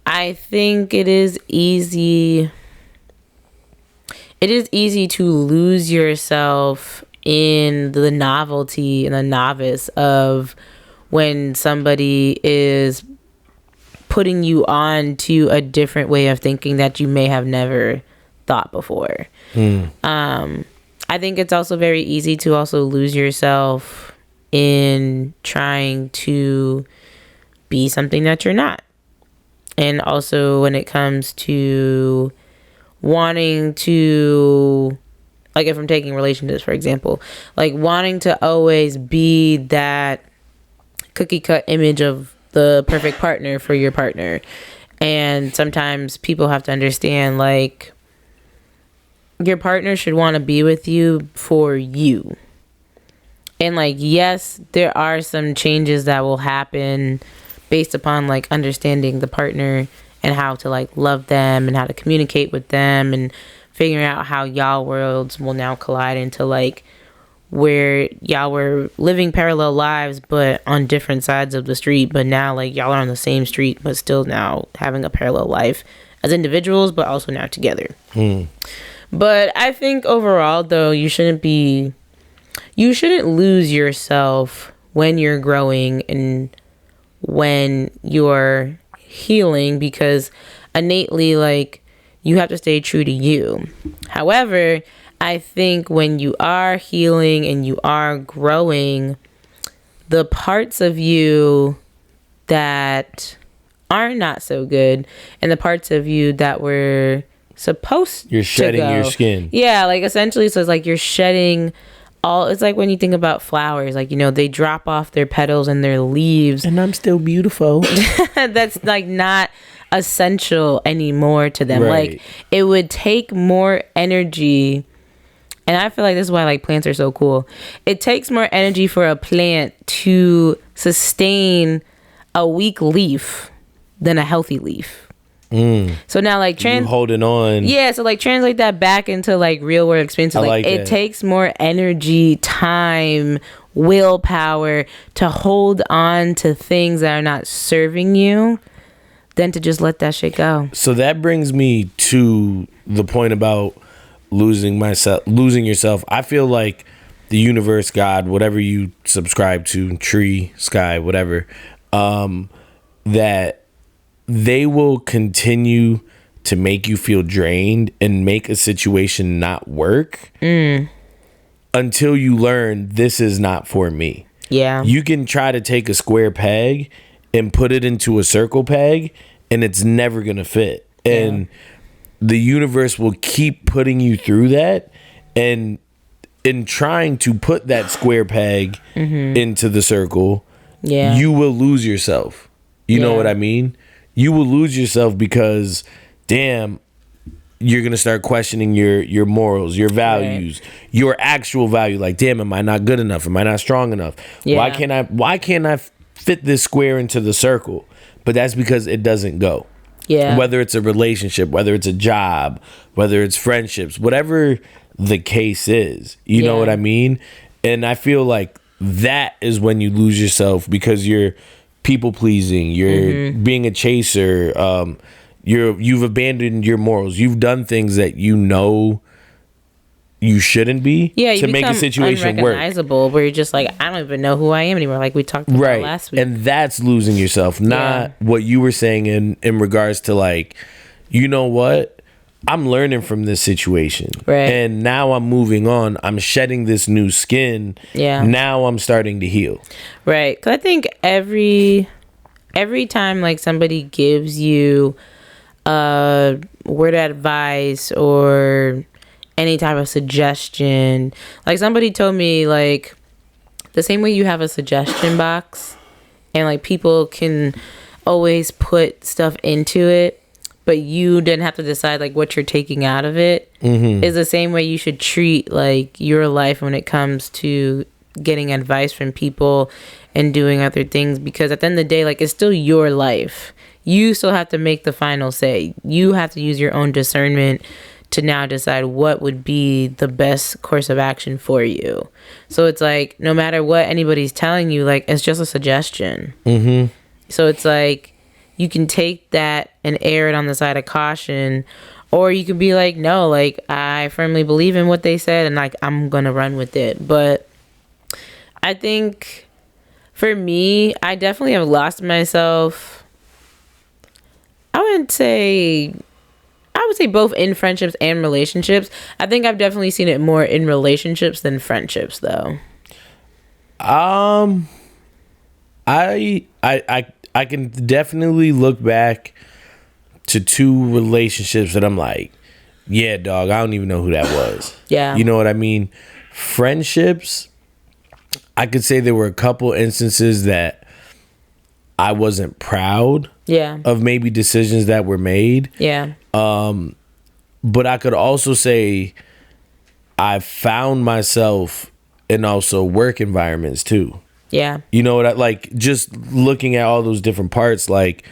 I think it is easy to lose yourself in the novelty and the novice of when somebody is putting you on to a different way of thinking that you may have never thought before. I think it's also very easy to also lose yourself in trying to be something that you're not. And also when it comes to wanting to, like if I'm taking relationships, for example, like wanting to always be that cookie cut image of the perfect partner for your partner. And sometimes people have to understand, like, your partner should want to be with you for you. And, like, yes, there are some changes that will happen based upon, like, understanding the partner and how to, like, love them and how to communicate with them and figuring out how y'all worlds will now collide into, like, where y'all were living parallel lives but on different sides of the street, but now, like, y'all are on the same street but still now having a parallel life as individuals but also now together. But I think overall, though, you shouldn't lose yourself when you're growing and when you're healing, because innately, like, you have to stay true to you. However, I think when you are healing and you are growing, the parts of you that are not so good and the parts of you that were supposed you're shedding to go, your skin. Yeah, like, essentially, so it's like you're shedding all. It's like when you think about flowers, like, you know, they drop off their petals and their leaves. And I'm still beautiful. That's, like, not essential anymore to them. Right. Like, it would take more energy. And I feel like this is why, like, plants are so cool. It takes more energy for a plant to sustain a weak leaf than a healthy leaf. So now, like, you holding on. Yeah, so, like, translate that back into, like, real world experiences. Like, it takes more energy, time, willpower to hold on to things that are not serving you than to just let that shit go. So that brings me to the point about losing yourself. I feel like the universe, God, whatever you subscribe to, tree, sky, whatever, that they will continue to make you feel drained and make a situation not work until you learn this is not for me. Yeah. You can try to take a square peg and put it into a circle peg and it's never going to fit. And the universe will keep putting you through that, and in trying to put that square peg into the circle, you will lose yourself. You know what I mean? You will lose yourself because, damn, you're going to start questioning your morals, your values, your actual value. Like, damn, am I not good enough? Am I not strong enough? Yeah. Why can't I fit this square into the circle? But that's because it doesn't go. Yeah. Whether it's a relationship, whether it's a job, whether it's friendships, whatever the case is, you know what I mean? And I feel like that is when you lose yourself, because you're people pleasing, you're being a chaser, you've abandoned your morals, you've done things that you know you shouldn't be to make a situation work. Unrecognizable, where you're just like, I don't even know who I am anymore, like we talked about last week. And that's losing yourself, not what you were saying in regards to, like, you know what, I'm learning from this situation, and now I'm moving on, I'm shedding this new skin, now I'm starting to heal, because I think every time, like, somebody gives you a word of advice or any type of suggestion, like, somebody told me, like, the same way you have a suggestion box and, like, people can always put stuff into it, but you didn't have to decide, like, what you're taking out of it, is the same way you should treat, like, your life when it comes to getting advice from people and doing other things, because at the end of the day, like, it's still your life. You still have to make the final say. You have to use your own discernment to now decide what would be the best course of action for you. So it's like, no matter what anybody's telling you, like, it's just a suggestion. So it's like, you can take that and err it on the side of caution, or you could be like, no, like, I firmly believe in what they said, and, like, I'm gonna run with it. But I think for me, I definitely have lost myself. I would say both in friendships and relationships. I think I've definitely seen it more in relationships than friendships, though. I can definitely look back to 2 relationships that I'm like, yeah, dog, I don't even know who that was. Yeah. You know what I mean? Friendships, I could say there were a couple instances that I wasn't proud Yeah. of maybe decisions that were made. Yeah. But I could also say I found myself in also work environments too. Yeah. You know what I like, just looking at all those different parts, like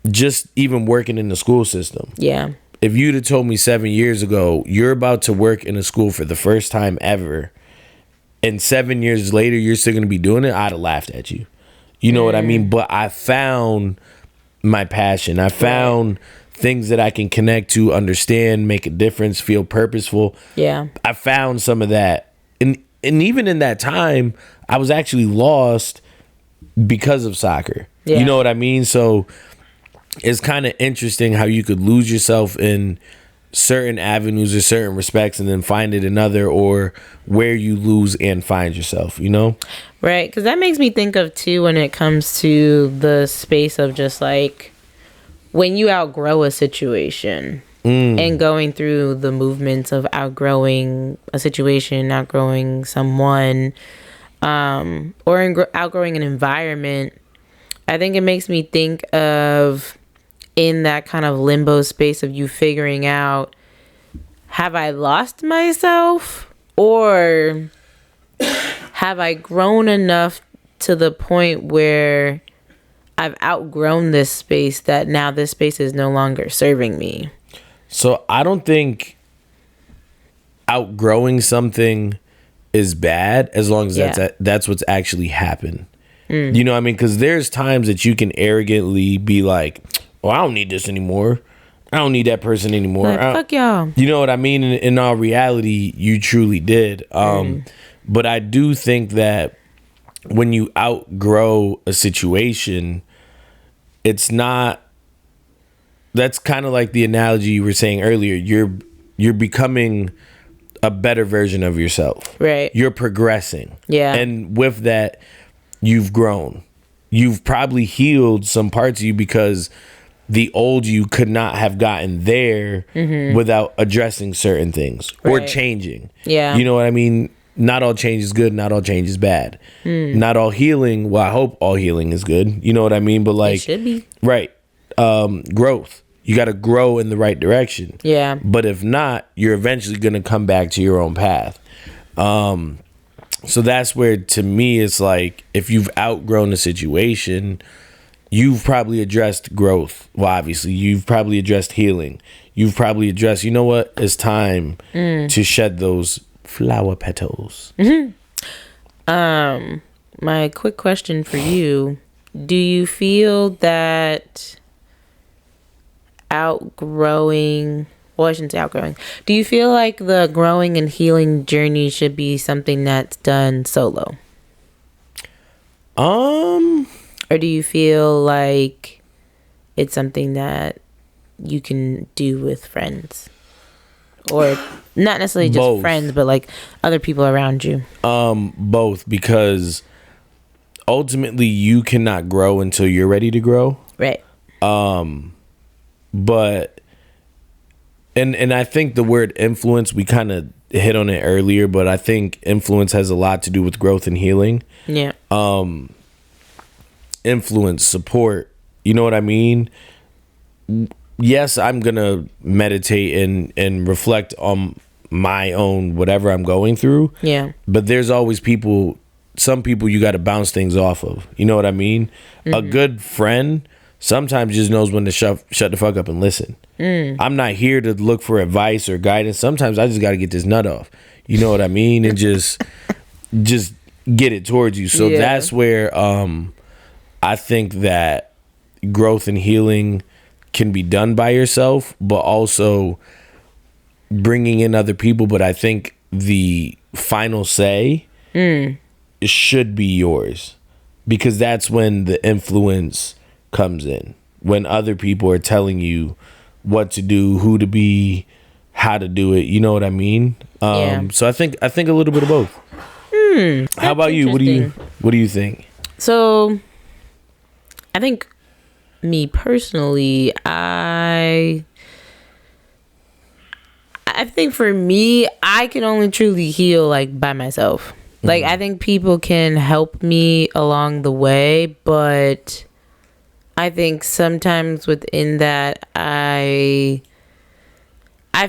just even working in the school system. Yeah. If you'd have told me 7 years ago, you're about to work in a school for the first time ever, and 7 years later, you're still going to be doing it, I'd have laughed at you. You know what I mean? But I found my passion. I found things that I can connect to, understand, make a difference, feel purposeful. Yeah. I found some of that. And even in that time, I was actually lost because of soccer. Yeah. You know what I mean? So it's kind of interesting how you could lose yourself in certain avenues or certain respects and then find it another, or where you lose and find yourself, you know? Right. Because that makes me think of, too, when it comes to the space of just like when you outgrow a situation and going through the movements of outgrowing a situation, outgrowing someone, or outgrowing an environment. I think it makes me think of, in that kind of limbo space of you figuring out, have I lost myself, or have I grown enough to the point where I've outgrown this space that now this space is no longer serving me? So I don't think outgrowing something is bad as long as that's what's actually happened. You know what I mean? Because there's times that you can arrogantly be like, oh, I don't need this anymore. I don't need that person anymore. Like, fuck y'all. You know what I mean? In all reality, you truly did. But I do think that when you outgrow a situation, it's not... That's kind of like the analogy you were saying earlier. You're becoming a better version of yourself. Right. You're progressing. Yeah. And with that, you've grown. You've probably healed some parts of you because the old you could not have gotten there without addressing certain things or changing. Yeah. You know what I mean? Not all change is good. Not all change is bad. Not all healing. Well, I hope all healing is good. You know what I mean? But like, it should be. Right. Growth. You got to grow in the right direction. Yeah. But if not, you're eventually going to come back to your own path. So that's where, to me, it's like, if you've outgrown a situation, you've probably addressed growth. Well, obviously, you've probably addressed healing. You've probably addressed, you know what? It's time to shed those flower petals. My quick question for you, do you feel that outgrowing... Well, I shouldn't say outgrowing. Do you feel like the growing and healing journey should be something that's done solo? Or do you feel like it's something that you can do with friends? Or not necessarily just Both. friends, but like other people around you? Both, because ultimately you cannot grow until you're ready to grow. Right. But and I think the word influence, we kind of hit on it earlier, but I think influence has a lot to do with growth and healing. Yeah. Influence, support, you know what I mean? Yes, I'm gonna meditate and reflect on my own whatever I'm going through. Yeah. But there's always some people you got to bounce things off of. You know what I mean? A good friend sometimes just knows when to shut the fuck up and listen. I'm not here to look for advice or guidance. Sometimes I just got to get this nut off. You know what I mean? And just get it towards you. So that's where I think that growth and healing can be done by yourself, but also bringing in other people. But I think the final say should be yours, because that's when the influence comes in, when other people are telling you what to do, who to be, how to do it. You know what I mean? So I think a little bit of both. How about you? What do you think? So I think, me personally, I think for me, I can only truly heal like by myself. Like, I think people can help me along the way, but I think sometimes within that, I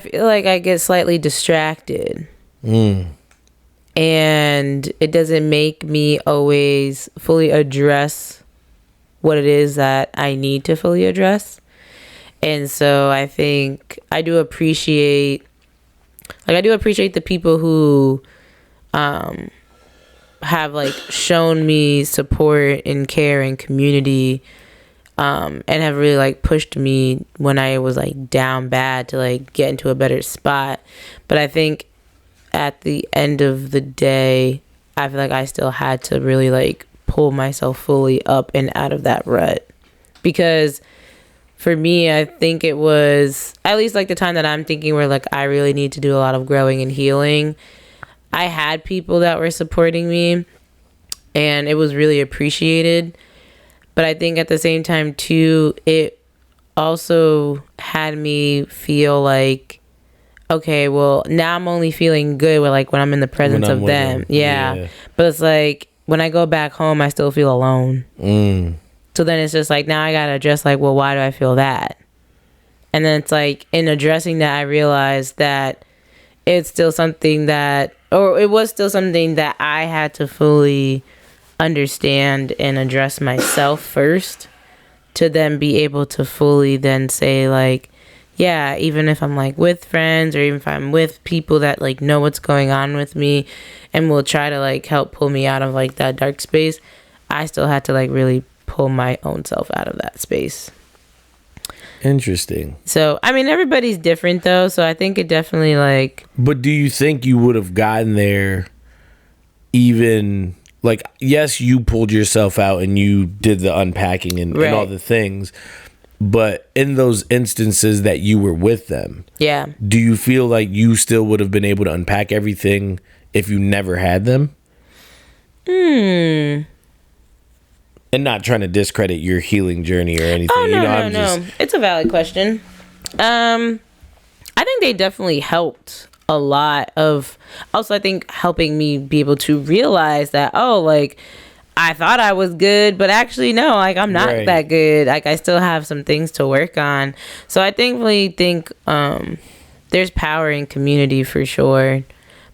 feel like I get slightly distracted. And it doesn't make me always fully address what it is that I need to fully address. And so I think I do appreciate the people who have like shown me support and care and community, and have really like pushed me when I was like down bad to like get into a better spot. But I think at the end of the day, I feel like I still had to really like pull myself fully up and out of that rut. Because for me, I think it was at least like the time that I'm thinking where like I really need to do a lot of growing and healing. I had people that were supporting me and it was really appreciated. But I think at the same time too, it also had me feel like, okay, well, now I'm only feeling good with like when I'm in the presence of them. Yeah. But it's like when I go back home, I still feel alone. So then it's just like, now I got to address like, well, why do I feel that? And then it's like in addressing that, I realized that it's still something that, or it was still something that I had to fully understand and address myself first, to then be able to fully then say like, yeah, even if I'm like with friends or even if I'm with people that like know what's going on with me and will try to like help pull me out of like that dark space, I still had to like really pull my own self out of that space. Interesting. So, I mean, everybody's different though. So I think it definitely like... But do you think you would have gotten there even... Like, yes, you pulled yourself out and you did the unpacking and all the things. But in those instances that you were with them, yeah, do you feel like you still would have been able to unpack everything if you never had them? And not trying to discredit your healing journey or anything. Oh, no. It's a valid question. I think they definitely helped a lot of... Also, I think helping me be able to realize that, oh, like... I thought I was good, but actually no, like I'm not that good. Like I still have some things to work on. So I think there's power in community for sure.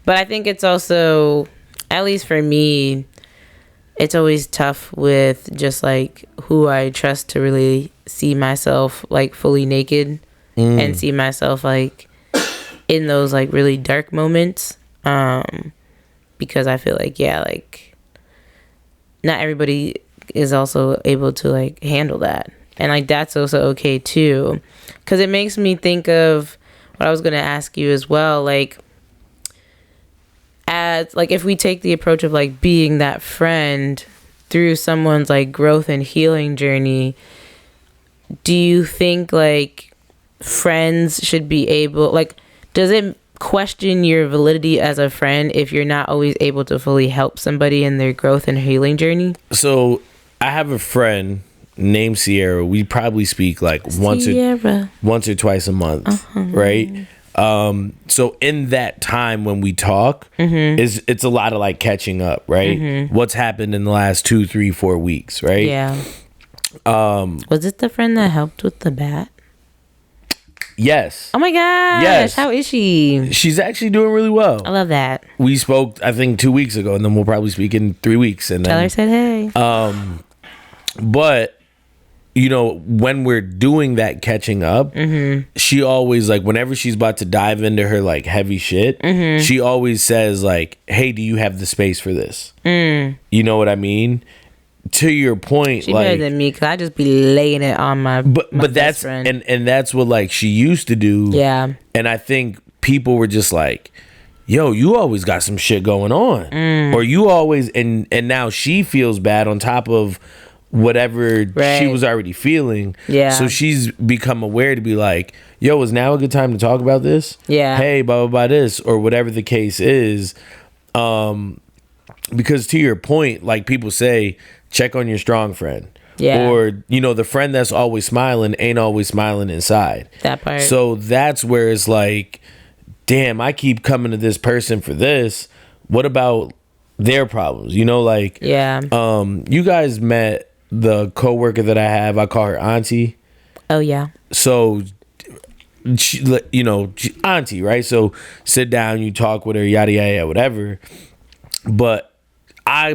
But I think it's also, at least for me, it's always tough with just like who I trust to really see myself like fully naked and see myself like in those like really dark moments. Because I feel like, yeah, like not everybody is also able to like handle that, and like that's also okay too, because it makes me think of what I was going to ask you as well, like as like if we take the approach of like being that friend through someone's like growth and healing journey, do you think like friends should be able, like does it question your validity as a friend if you're not always able to fully help somebody in their growth and healing journey? So I have a friend named Sierra. We probably speak like once or twice a month, right? So in that time when we talk, it's a lot of like catching up, right? What's happened in the last 2, 3, 4 weeks, right? Yeah. Was it the friend that helped with the bat? Yes. Oh my gosh. Yes. How is she? She's actually doing really well. I love that. We spoke, I think, 2 weeks ago, and then we'll probably speak in 3 weeks. And Tell her said hey. But, you know, when we're doing that catching up, she always, like, whenever she's about to dive into her, like, heavy shit, she always says, like, hey, do you have the space for this? You know what I mean? To your point, she like better than me, because I just be laying it on my but best that's friend. and that's what like she used to do. Yeah. And I think people were just like, yo, you always got some shit going on, or you always, and now she feels bad on top of whatever she was already feeling. Yeah. So she's become aware to be like, yo, is now a good time to talk about this? Yeah. Hey, blah blah blah, this or whatever the case is. Because to your point, like people say, check on your strong friend. Yeah. Or, you know, the friend that's always smiling ain't always smiling inside. That part. So that's where it's like, damn, I keep coming to this person for this. What about their problems? You know, like, yeah. You guys met the coworker that I have, I call her Auntie. Oh yeah. So she, auntie, right? So sit down, you talk with her, yada yada, whatever. But I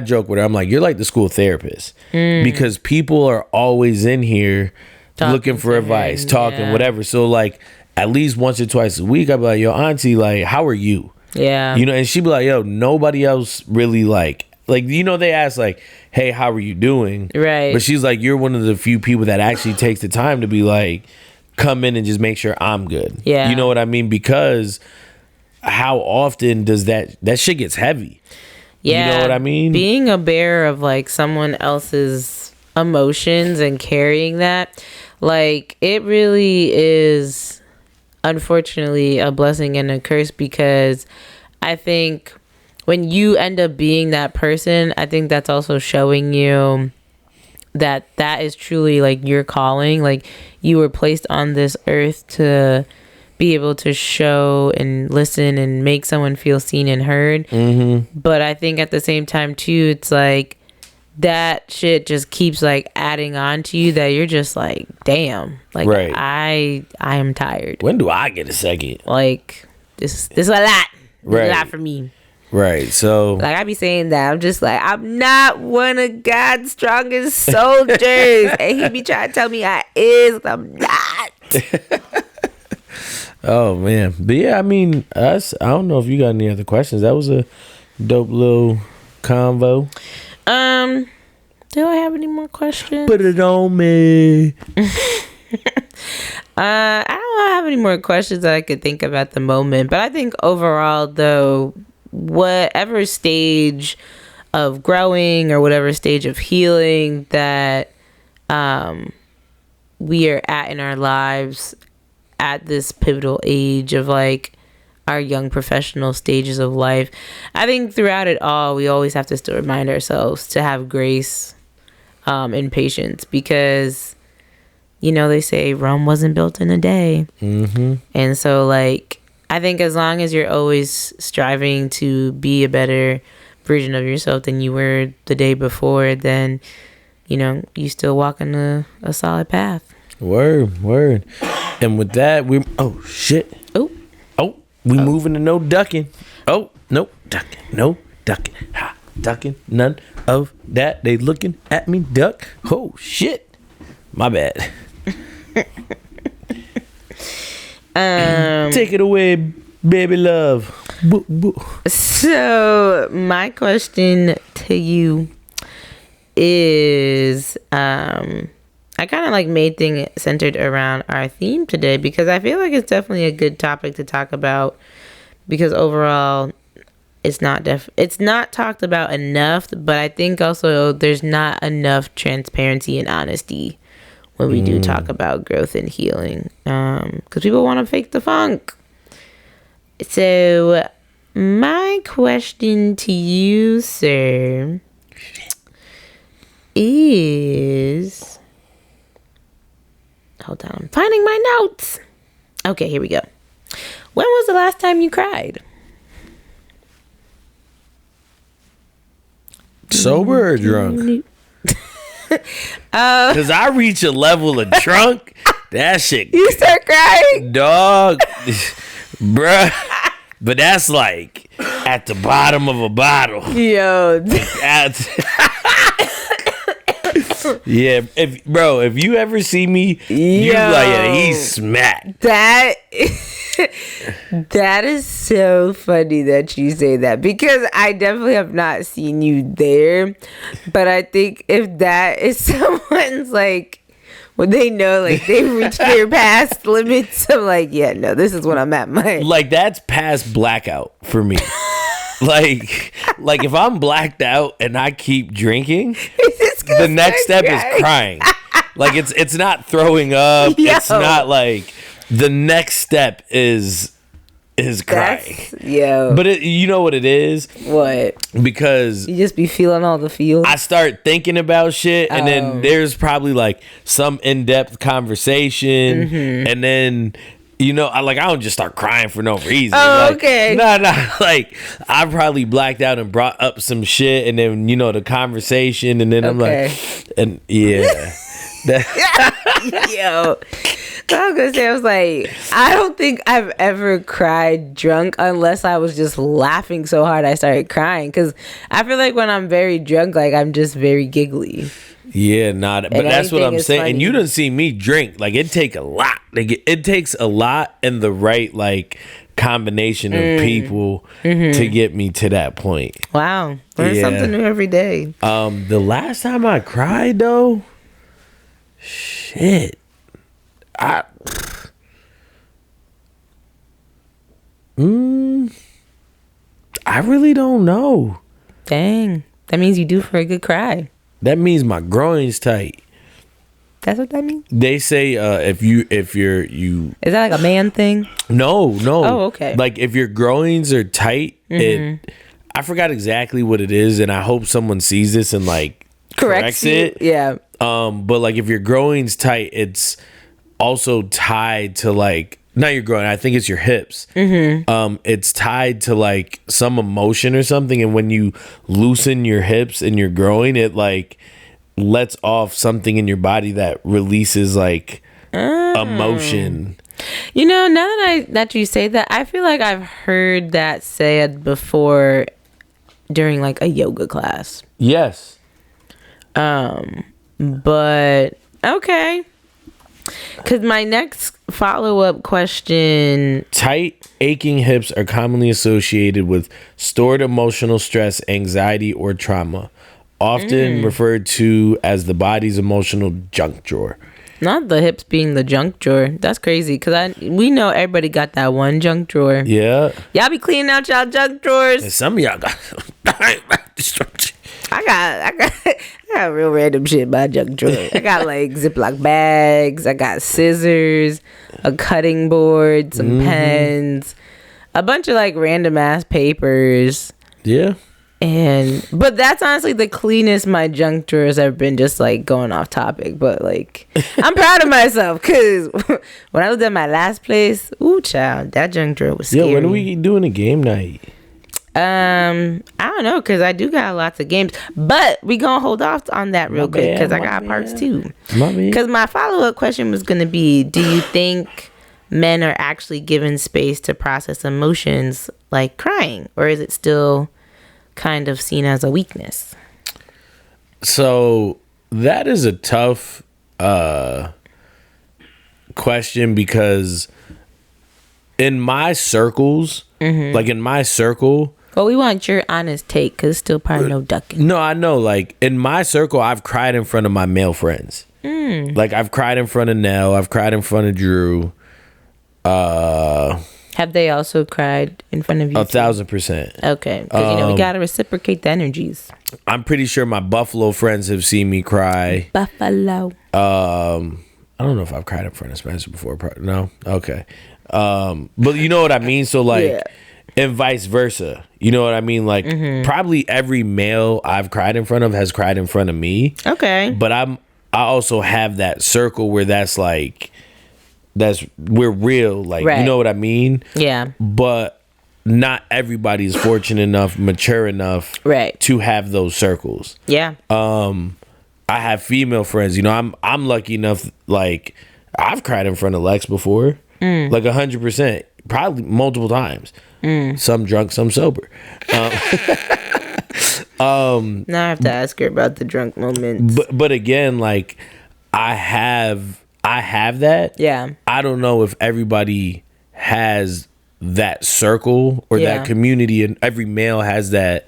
joke with her. I'm like, you're like the school therapist, because people are always in here looking for advice, talking, whatever. So like at least once or twice a week, I'd be like, yo, auntie, like, how are you? Yeah. And she'd be like, yo, nobody else really like, they ask like, hey, how are you doing? Right. But she's like, you're one of the few people that actually takes the time to be like, come in and just make sure I'm good. Yeah. You know what I mean? Because how often does that shit gets heavy? Yeah. You know what I mean? Being a bearer of like someone else's emotions and carrying that, like, it really is unfortunately a blessing and a curse, because I think when you end up being that person, I think that's also showing you that is truly like your calling. Like, you were placed on this earth to be able to show and listen and make someone feel seen and heard. Mm-hmm. But I think at the same time too, it's like that shit just keeps like adding on to you, that you're just like, damn, like, right. I am tired. When do I get a second? Like, this is a lot. Right. A lot for me. Right. So like, I be saying that I'm just like, I'm not one of God's strongest soldiers. And he be trying to tell me I is, I'm not. Oh man. But yeah, I mean, I don't know if you got any other questions. That was a dope little convo. Do I have any more questions? Put it on me. I don't have any more questions that I could think of at the moment, but I think overall though, whatever stage of growing or whatever stage of healing that we are at in our lives at this pivotal age of like our young professional stages of life, I think throughout it all we always have to still remind ourselves to have grace and patience, because they say Rome wasn't built in a day. Mm-hmm. And so like, I think as long as you're always striving to be a better version of yourself than you were the day before, then, you still walking a solid path. Word. And with that, we moving to no ducking. Oh, no ducking. Ha, ducking. None of that. They looking at me duck. Oh, shit. My bad. Take it away, baby love. Boo, boo. So my question to you is, I kind of like made things centered around our theme today, because I feel like it's definitely a good topic to talk about, because overall it's not talked about enough, but I think also there's not enough transparency and honesty when we do talk about growth and healing, because people want to fake the funk. So my question to you, sir, is, hold on, I'm finding my notes. Okay, here we go. When was the last time you cried? Sober or drunk? Because I reach a level of drunk, that shit. You start crying? Dog. Bruh. But that's like at the bottom of a bottle. Yo. Yeah, if you ever see me, you like, yeah, he's smacked. That is so funny that you say that, because I definitely have not seen you there. But I think if that is someone's like, when they know like they've reached their past limits, I'm like, yeah, no, this is when I'm at my, like, that's past blackout for me. like if I'm blacked out and I keep drinking, the next step is crying. Like, it's not throwing up. It's not like, the next step is crying. But you know what it is? What? Because you just be feeling all the feels. I start thinking about shit, and then there's probably like some in-depth conversation, and then You know, I don't just start crying for no reason. Oh, okay. Nah. Like, I probably blacked out and brought up some shit, and then, the conversation, and then I'm like, and yeah. Yo. I was gonna say, I was like, I don't think I've ever cried drunk unless I was just laughing so hard I started crying. Because I feel like when I'm very drunk, like, I'm just very giggly. Yeah, but that's what I'm saying. Funny. And you done see me drink. Like, it take a lot. Like, it takes a lot and the right, like, combination of people to get me to that point. Wow. Learn something new every day. The last time I cried, though, shit. I really don't know. Dang. That means you due for a good cry. That means my groin's tight. That's what that means? They say if you're Is that like a man thing? No. Oh, okay. Like if your groins are tight, I forgot exactly what it is, and I hope someone sees this and like corrects it. Yeah. But like if your groin's tight, it's also tied to like not your groin. I think it's your hips. It's tied to like some emotion or something, and when you loosen your hips and your groin, it like lets off something in your body that releases like emotion. You know, now that you say that, I feel like I've heard that said before during like a yoga class. Yes. But okay. Because my next follow-up question... Tight, aching hips are commonly associated with stored emotional stress, anxiety, or trauma, often referred to as the body's emotional junk drawer. Not the hips being the junk drawer. That's crazy, because we know everybody got that one junk drawer. Yeah. Y'all be cleaning out y'all junk drawers. And some of y'all got... I got real random shit in my junk drawer. I got like Ziploc bags. I got scissors, a cutting board, some pens, a bunch of like random ass papers. Yeah. But that's honestly the cleanest my junk drawer has ever been, just like going off topic. But like, I'm proud of myself because when I was at my last place, ooh, child, that junk drawer was scary. Yeah, when are we doing a game night? I don't know, because I do got lots of games, but we gonna hold off on that real quick because I got parts too. Because my follow-up question was gonna be, do you think men are actually given space to process emotions like crying, or is it still kind of seen as a weakness? So that is a tough question, because in my circles, like in my circle, well, we want your honest take, because it's still probably no ducking. No, I know. Like in my circle, I've cried in front of my male friends. Like I've cried in front of Nell. I've cried in front of Drew. Have they also cried in front of you? 1,000%. Okay, because we gotta reciprocate the energies. I'm pretty sure my Buffalo friends have seen me cry. Buffalo. I don't know if I've cried in front of Spencer before. No. Okay. But you know what I mean. So like. Yeah. And vice versa. You know what I mean? Like, probably every male I've cried in front of has cried in front of me. Okay. But I also have that circle where we're real. Like, right. You know what I mean? Yeah. But not everybody is fortunate enough, mature enough, right, to have those circles. Yeah. I have female friends. You know, I'm lucky enough. Like, I've cried in front of Lex before, like 100%, probably multiple times. Some drunk, some sober. Now I have to ask her about the drunk moments. But again, like I have that. Yeah. I don't know if everybody has that circle or that community, and every male has that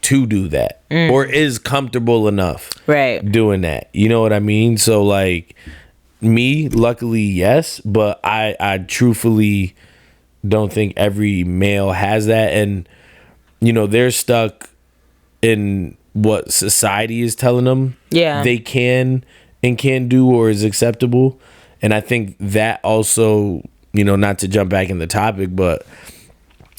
to do that or is comfortable enough doing that. You know what I mean? So like me, luckily, yes, but I truthfully don't think every male has that, and they're stuck in what society is telling them they can and can't do or is acceptable. And I think that also, not to jump back in the topic, but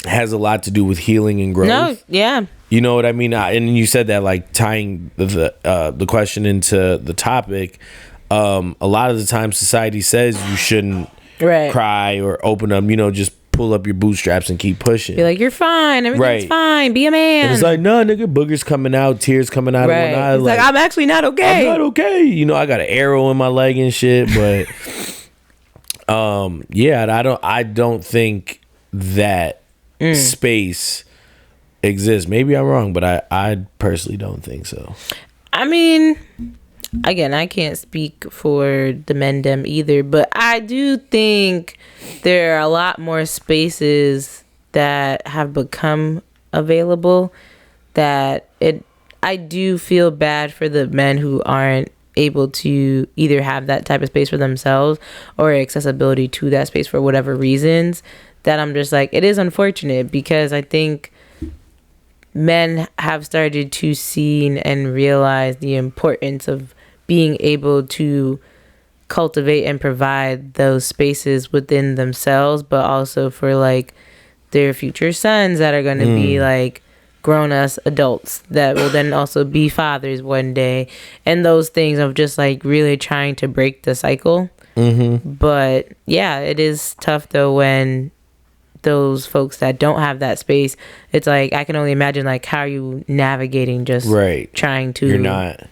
has a lot to do with healing and growth. No, yeah. You know what I mean? And you said that, like, tying the question into the topic. A lot of the time society says you shouldn't cry or open up, just pull up your bootstraps and keep pushing. Be like, you're fine. Everything's fine. Be a man. And it's like, no, nigga, boogers coming out, tears coming out of one eye. It's like, I'm actually not okay. I'm not okay. I got an arrow in my leg and shit, but I don't think that space exists. Maybe I'm wrong, but I personally don't think so. I mean, again, I can't speak for the men dem either, but I do think there are a lot more spaces that have become available that I do feel bad for the men who aren't able to either have that type of space for themselves or accessibility to that space for whatever reasons, that I'm just like, it is unfortunate, because I think men have started to see and realize the importance of being able to cultivate and provide those spaces within themselves, but also for like their future sons that are going to be like grown ass adults that will then also be fathers one day, and those things of just like really trying to break the cycle. But yeah, it is tough though when those folks that don't have that space, it's like, I can only imagine like how are you navigating just trying to, you're not,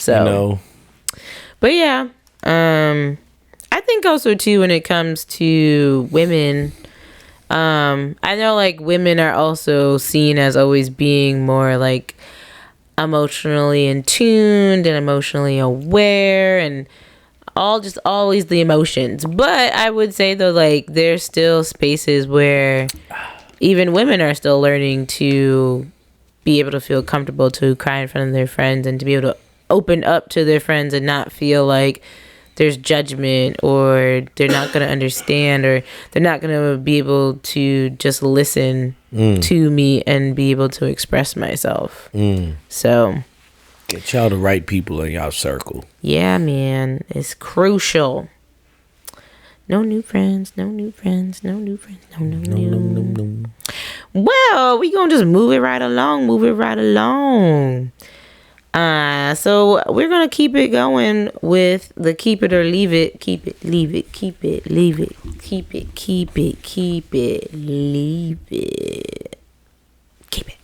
so but yeah, I think also too when it comes to women, I know like women are also seen as always being more like emotionally in tuned and emotionally aware and just always the emotions. But I would say though, like there's still spaces where even women are still learning to be able to feel comfortable to cry in front of their friends and to be able to open up to their friends and not feel like there's judgment or they're not going to understand or they're not going to be able to just listen to me and be able to express myself. So get y'all the right people in y'all circle. Yeah, man. It's crucial. No new friends. No. Well, we gonna just move it right along. So we're gonna keep it going with the keep it or leave it. Keep it, leave it, keep it, leave it, keep it, leave it. Keep it.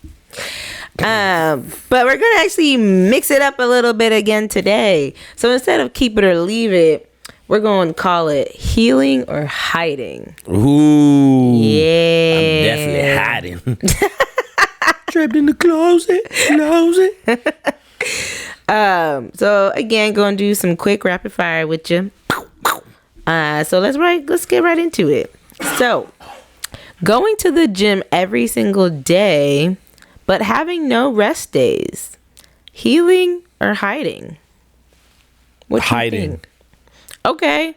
But we're gonna actually mix it up a little bit again today. So instead of keep it or leave it, we're going to call it healing or hiding. Ooh, yeah, I'm definitely hiding. Trapped in the closet. So again, gonna do some quick rapid fire with you. So let's get right into it. So, going to the gym every single day, but having no rest days. Healing or hiding? What you hiding. think? Okay.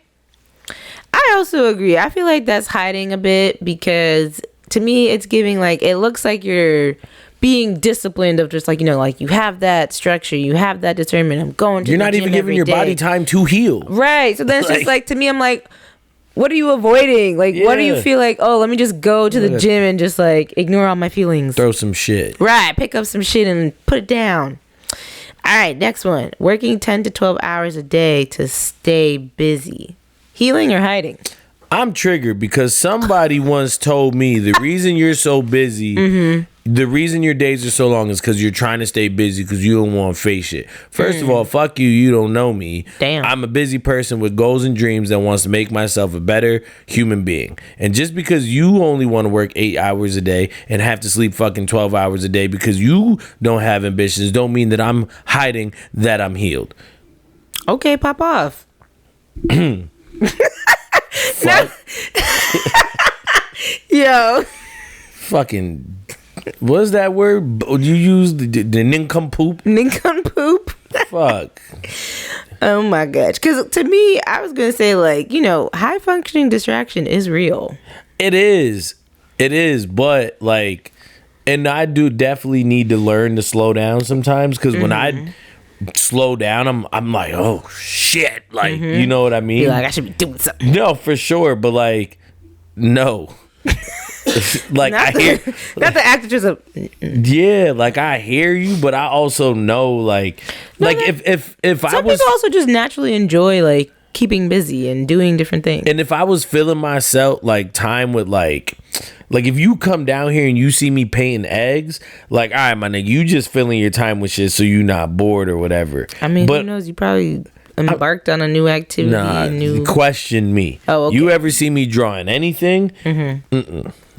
I also agree. I feel like that's hiding a bit because to me it's giving like, it looks like you're being disciplined of just like, like you have that structure, you have that discernment. I'm going to You're the not gym even giving every your day. body time to heal. Right. So then it's just like, to me, I'm like, what are you avoiding? Like, what do you feel like, oh, let me just go to the gym and just like ignore all my feelings. Throw some shit. Right. Pick up some shit and put it down. All right. Next one. Working 10 to 12 hours a day to stay busy. Healing or hiding? I'm triggered because somebody once told me the reason you're so busy, the reason your days are so long is because you're trying to stay busy because you don't want to face shit. First of all, fuck you. You don't know me. Damn. I'm a busy person with goals and dreams that wants to make myself a better human being. And just because you only want to work 8 hours a day and have to sleep fucking 12 hours a day because you don't have ambitions don't mean that I'm hiding that I'm healed. Okay, pop off. Fuck. Yo. Fucking, what's that word? You use the nincompoop? Nincompoop? Fuck. Oh my gosh. Because to me, I was going to say like, high functioning distraction is real. It is. But like, and I do definitely need to learn to slow down sometimes because when I slow down, I'm like, oh shit, like you know what I mean? You're like, I should be doing something. No, for sure, but like, no. Like not I hear, not the actors of yeah, like I hear you, but I also know like if I was, some people also just naturally enjoy like keeping busy and doing different things. And if I was filling myself like time with like if you come down here and you see me painting eggs, like, all right, my nigga, you just filling your time with shit so you not bored or whatever. I mean, who knows? You probably embarked on a new activity. Nah, question me. Oh, okay. You ever see me drawing anything?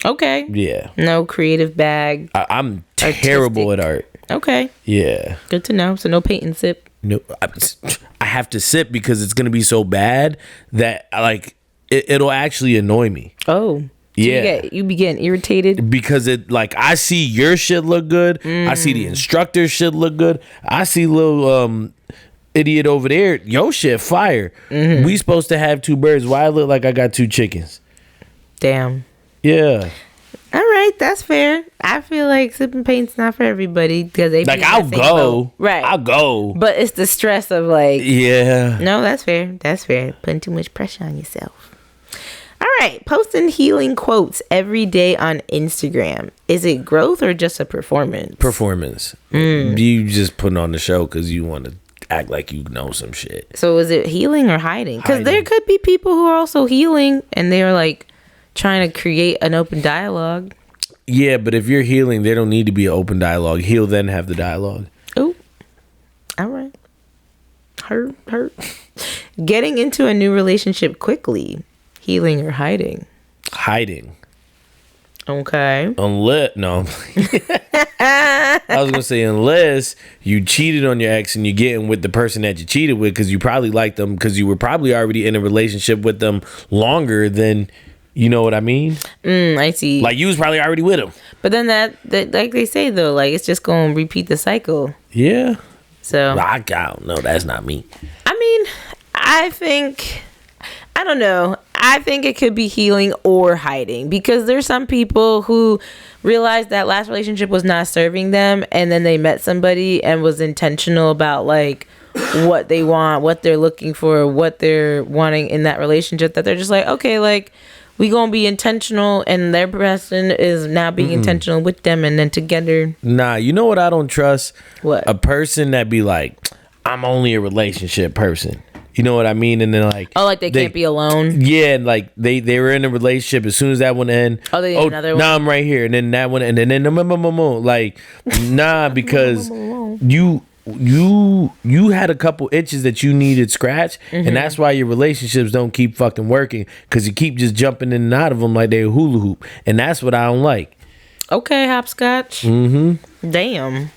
Okay. Yeah. No creative bag. I'm terrible at art. Okay. Yeah. Good to know. So no paint and sip. No, I have to sip because it's gonna be so bad that like it'll actually annoy me. Oh. So yeah. You be getting irritated because it like I see your shit look good. I see the instructor's shit look good. I see little idiot over there. Yo shit fire. We supposed to have 2 birds. Why I look like I got 2 chickens? Damn. Yeah. All right, that's fair. I feel like sipping paint's not for everybody because they like I'll go, right? I'll go, but it's the stress of like, yeah. No, that's fair. That's fair. Putting too much pressure on yourself. All right, posting healing quotes every day on Instagram. Is it growth or just a performance? Performance. You just putting on the show because you want to act like you know some shit. So is it healing or hiding? Because there could be people who are also healing and they're like trying to create an open dialogue. Yeah, but if you're healing, there don't need to be an open dialogue. Heal, then have the dialogue. Oh, all right. Hurt. Getting into a new relationship quickly. Healing or hiding? Hiding. Okay. Unless, no. I was going to say, unless you cheated on your ex and you're getting with the person that you cheated with because you probably liked them because you were probably already in a relationship with them longer than... You know what I mean? I see. Like you was probably already with him. But then that like they say though, like it's just going to repeat the cycle. Yeah. So I don't know. That's not me. I mean, I don't know. I think it could be healing or hiding because there's some people who realized that last relationship was not serving them and then they met somebody and was intentional about like what they want, what they're looking for, what they're wanting in that relationship that they're just like, okay, like we gonna be intentional and their person is now being intentional with them and then together. Nah, you know what I don't trust? What? A person that be like, I'm only a relationship person. You know what I mean? And then like, oh, like they can't be alone. Yeah, and like they were in a relationship. As soon as that one end, they need another one. Now I'm right here, and then that one, and then like, nah, because you had a couple itches that you needed scratch, and that's why your relationships don't keep fucking working because you keep just jumping in and out of them like they're a hula hoop, and that's what I don't like. Okay, hopscotch. Damn.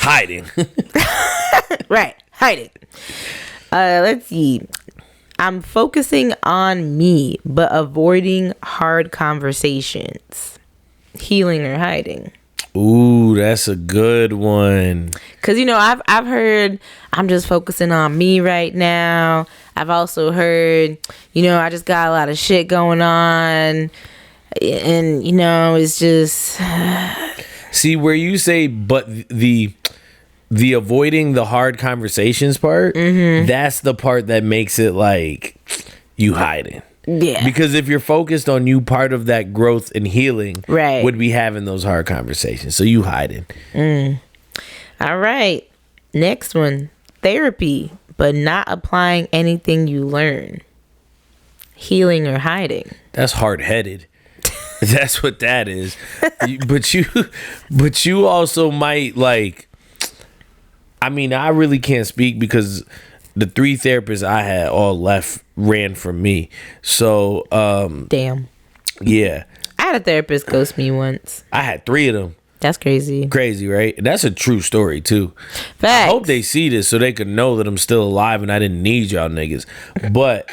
Hiding. Right, hiding. Let's see. I'm focusing on me, but avoiding hard conversations. Healing or hiding? Ooh, that's a good one. Cause I've heard I'm just focusing on me right now. I've also heard, I just got a lot of shit going on, and it's just. See where you say, but the avoiding the hard conversations part, that's the part that makes it like you hiding. Yeah. Because if you're focused on you, part of that growth and healing right. would be having those hard conversations. So you hiding. All right. Next one. Therapy, but not applying anything you learn. Healing or hiding. That's hard-headed. That's what that is. But you also might like, I mean, I really can't speak because the 3 therapists I had all ran from me. So, damn. Yeah. I had a therapist ghost me once. I had 3 of them. That's crazy. Crazy, right? That's a true story, too. Facts. I hope they see this so they can know that I'm still alive and I didn't need y'all niggas. But,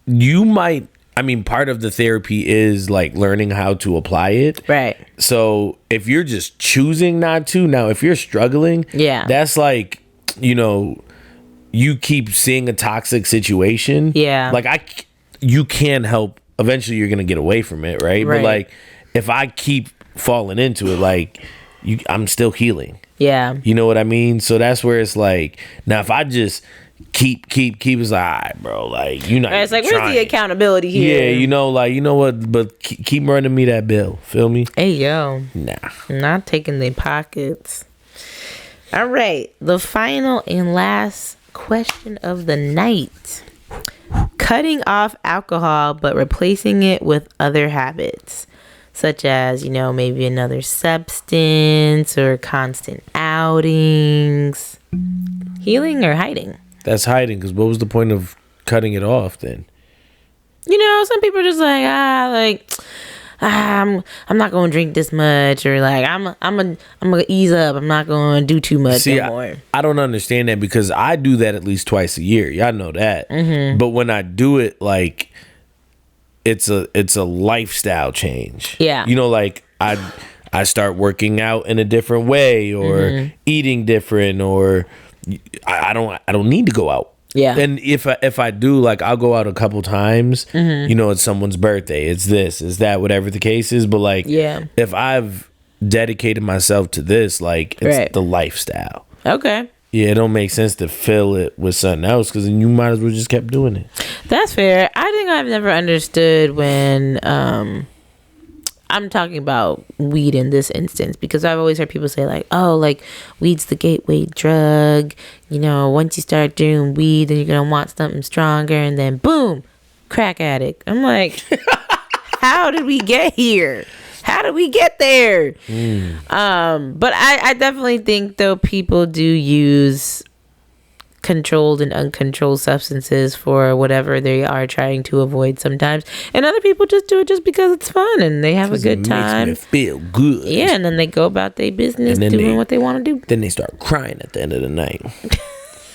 you might, I mean, part of the therapy is like learning how to apply it. Right. So if you're just choosing not to, now if you're struggling, yeah, that's like, you keep seeing a toxic situation. Yeah. Like you can't help. Eventually you're going to get away from it. Right. But like if I keep falling into it, like I'm still healing. Yeah. You know what I mean? So that's where it's like, now if I just keep it's like, all right, bro, like you're not it's like trying. Where's the accountability here? Yeah, like, you know what, but keep running me that bill, feel me? Hey yo, nah, not taking their pockets. All right. The final and last question of the night. Cutting off alcohol, but replacing it with other habits, such as, maybe another substance or constant outings. Healing or hiding? That's hiding, because what was the point of cutting it off then? Some people are just like, I'm not gonna drink this much, or like I'm gonna ease up. I'm not gonna do too much anymore. I don't understand that, because I do that at least twice a year. Y'all know that. Mm-hmm. But when I do it, like, it's a lifestyle change. Yeah. Like I start working out in a different way, or eating different, or I don't need to go out. Yeah. And if I do, like, I'll go out a couple times, it's someone's birthday, it's this, it's that, whatever the case is. But like, if I've dedicated myself to this, like, it's the lifestyle. Okay. Yeah, it don't make sense to fill it with something else, because then you might as well just kept doing it. That's fair. I think I've never understood when I'm talking about weed in this instance, because I've always heard people say like, oh, like, weed's the gateway drug. Once you start doing weed, then you're going to want something stronger, and then boom, crack addict. I'm like, how did we get here? How did we get there? But I definitely think, though, people do use controlled and uncontrolled substances for whatever they are trying to avoid sometimes, and other people just do it just because it's fun and they have a good time. Makes me feel good. Yeah, and then they go about their business doing what they want to do. Then they start crying at the end of the night.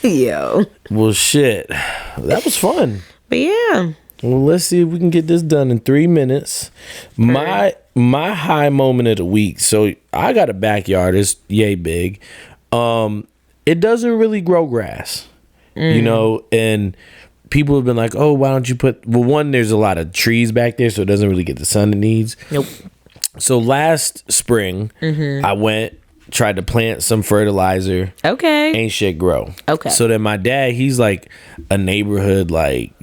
Yo. Well, shit, that was fun. But yeah. Well, let's see if we can get this done in 3 minutes. My high moment of the week. So I got a backyard. It's yay big. It doesn't really grow grass, and people have been like, oh, why don't you one, there's a lot of trees back there, so it doesn't really get the sun it needs. Nope. So last spring, I tried to plant some fertilizer. Okay. Ain't shit grow. Okay. So then my dad, he's like a neighborhood, like,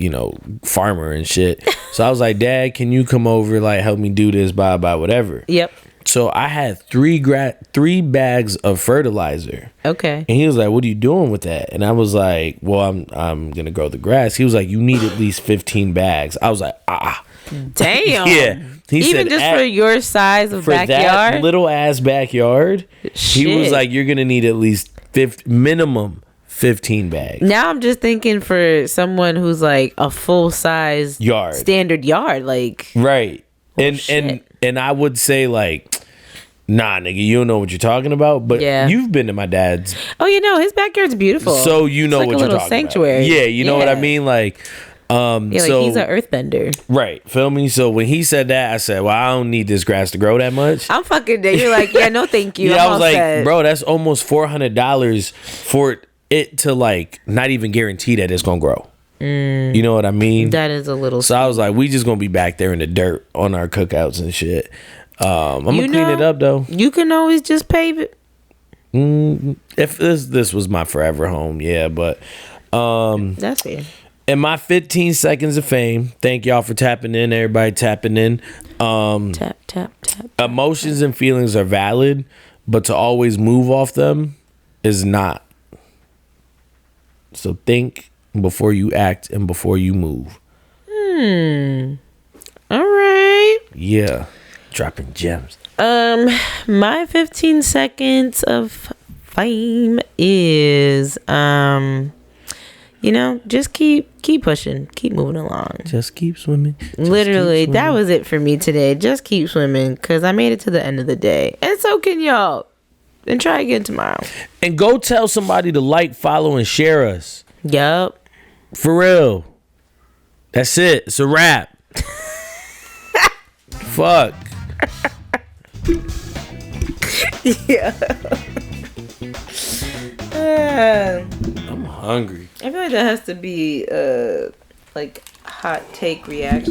farmer and shit. So I was like, Dad, can you come over, like, help me do this, blah, whatever. Yep. So I had three bags of fertilizer. Okay. And he was like, what are you doing with that? And I was like, well, I'm going to grow the grass. He was like, you need at least 15 bags. I was like, Damn. Yeah. Even just for your size of backyard? For that little ass backyard, shit. He was like, you're going to need at least minimum 15 bags. Now I'm just thinking for someone who's like a full size standard yard, like. Right. And I would say, like, nah, nigga, you don't know what you're talking about. But you've been to my dad's. Oh, his backyard's beautiful. So you know what you're talking sanctuary. About. Yeah, you know what I mean? Like, he's an earthbender. Right. Feel me? So when he said that, I said, well, I don't need this grass to grow that much. I'm fucking dead. You're like, yeah, no thank you. Yeah, I was like, bro, that's almost $400 for it to, like, not even guarantee that it's going to grow. You know what I mean? That is a little. So I was like, we just gonna be back there in the dirt on our cookouts and shit. I'm gonna clean it up though. You can always just pave it. If this was my forever home, yeah, but that's fair. In my 15 seconds of fame, thank y'all for tapping in. Everybody tapping in. Tap. Emotions and feelings are valid, but to always move off them is not. So think before you act and before you move. All right. Yeah. Dropping gems. My 15 seconds of fame is just keep pushing, keep moving along. Just keep swimming. Literally, that was it for me today. Just keep swimming, because I made it to the end of the day. And so can y'all. And try again tomorrow. And go tell somebody to like, follow, and share us. Yup. For real. That's it. It's a wrap. Fuck. Yeah. I'm hungry. I feel like that has to be like hot take reaction.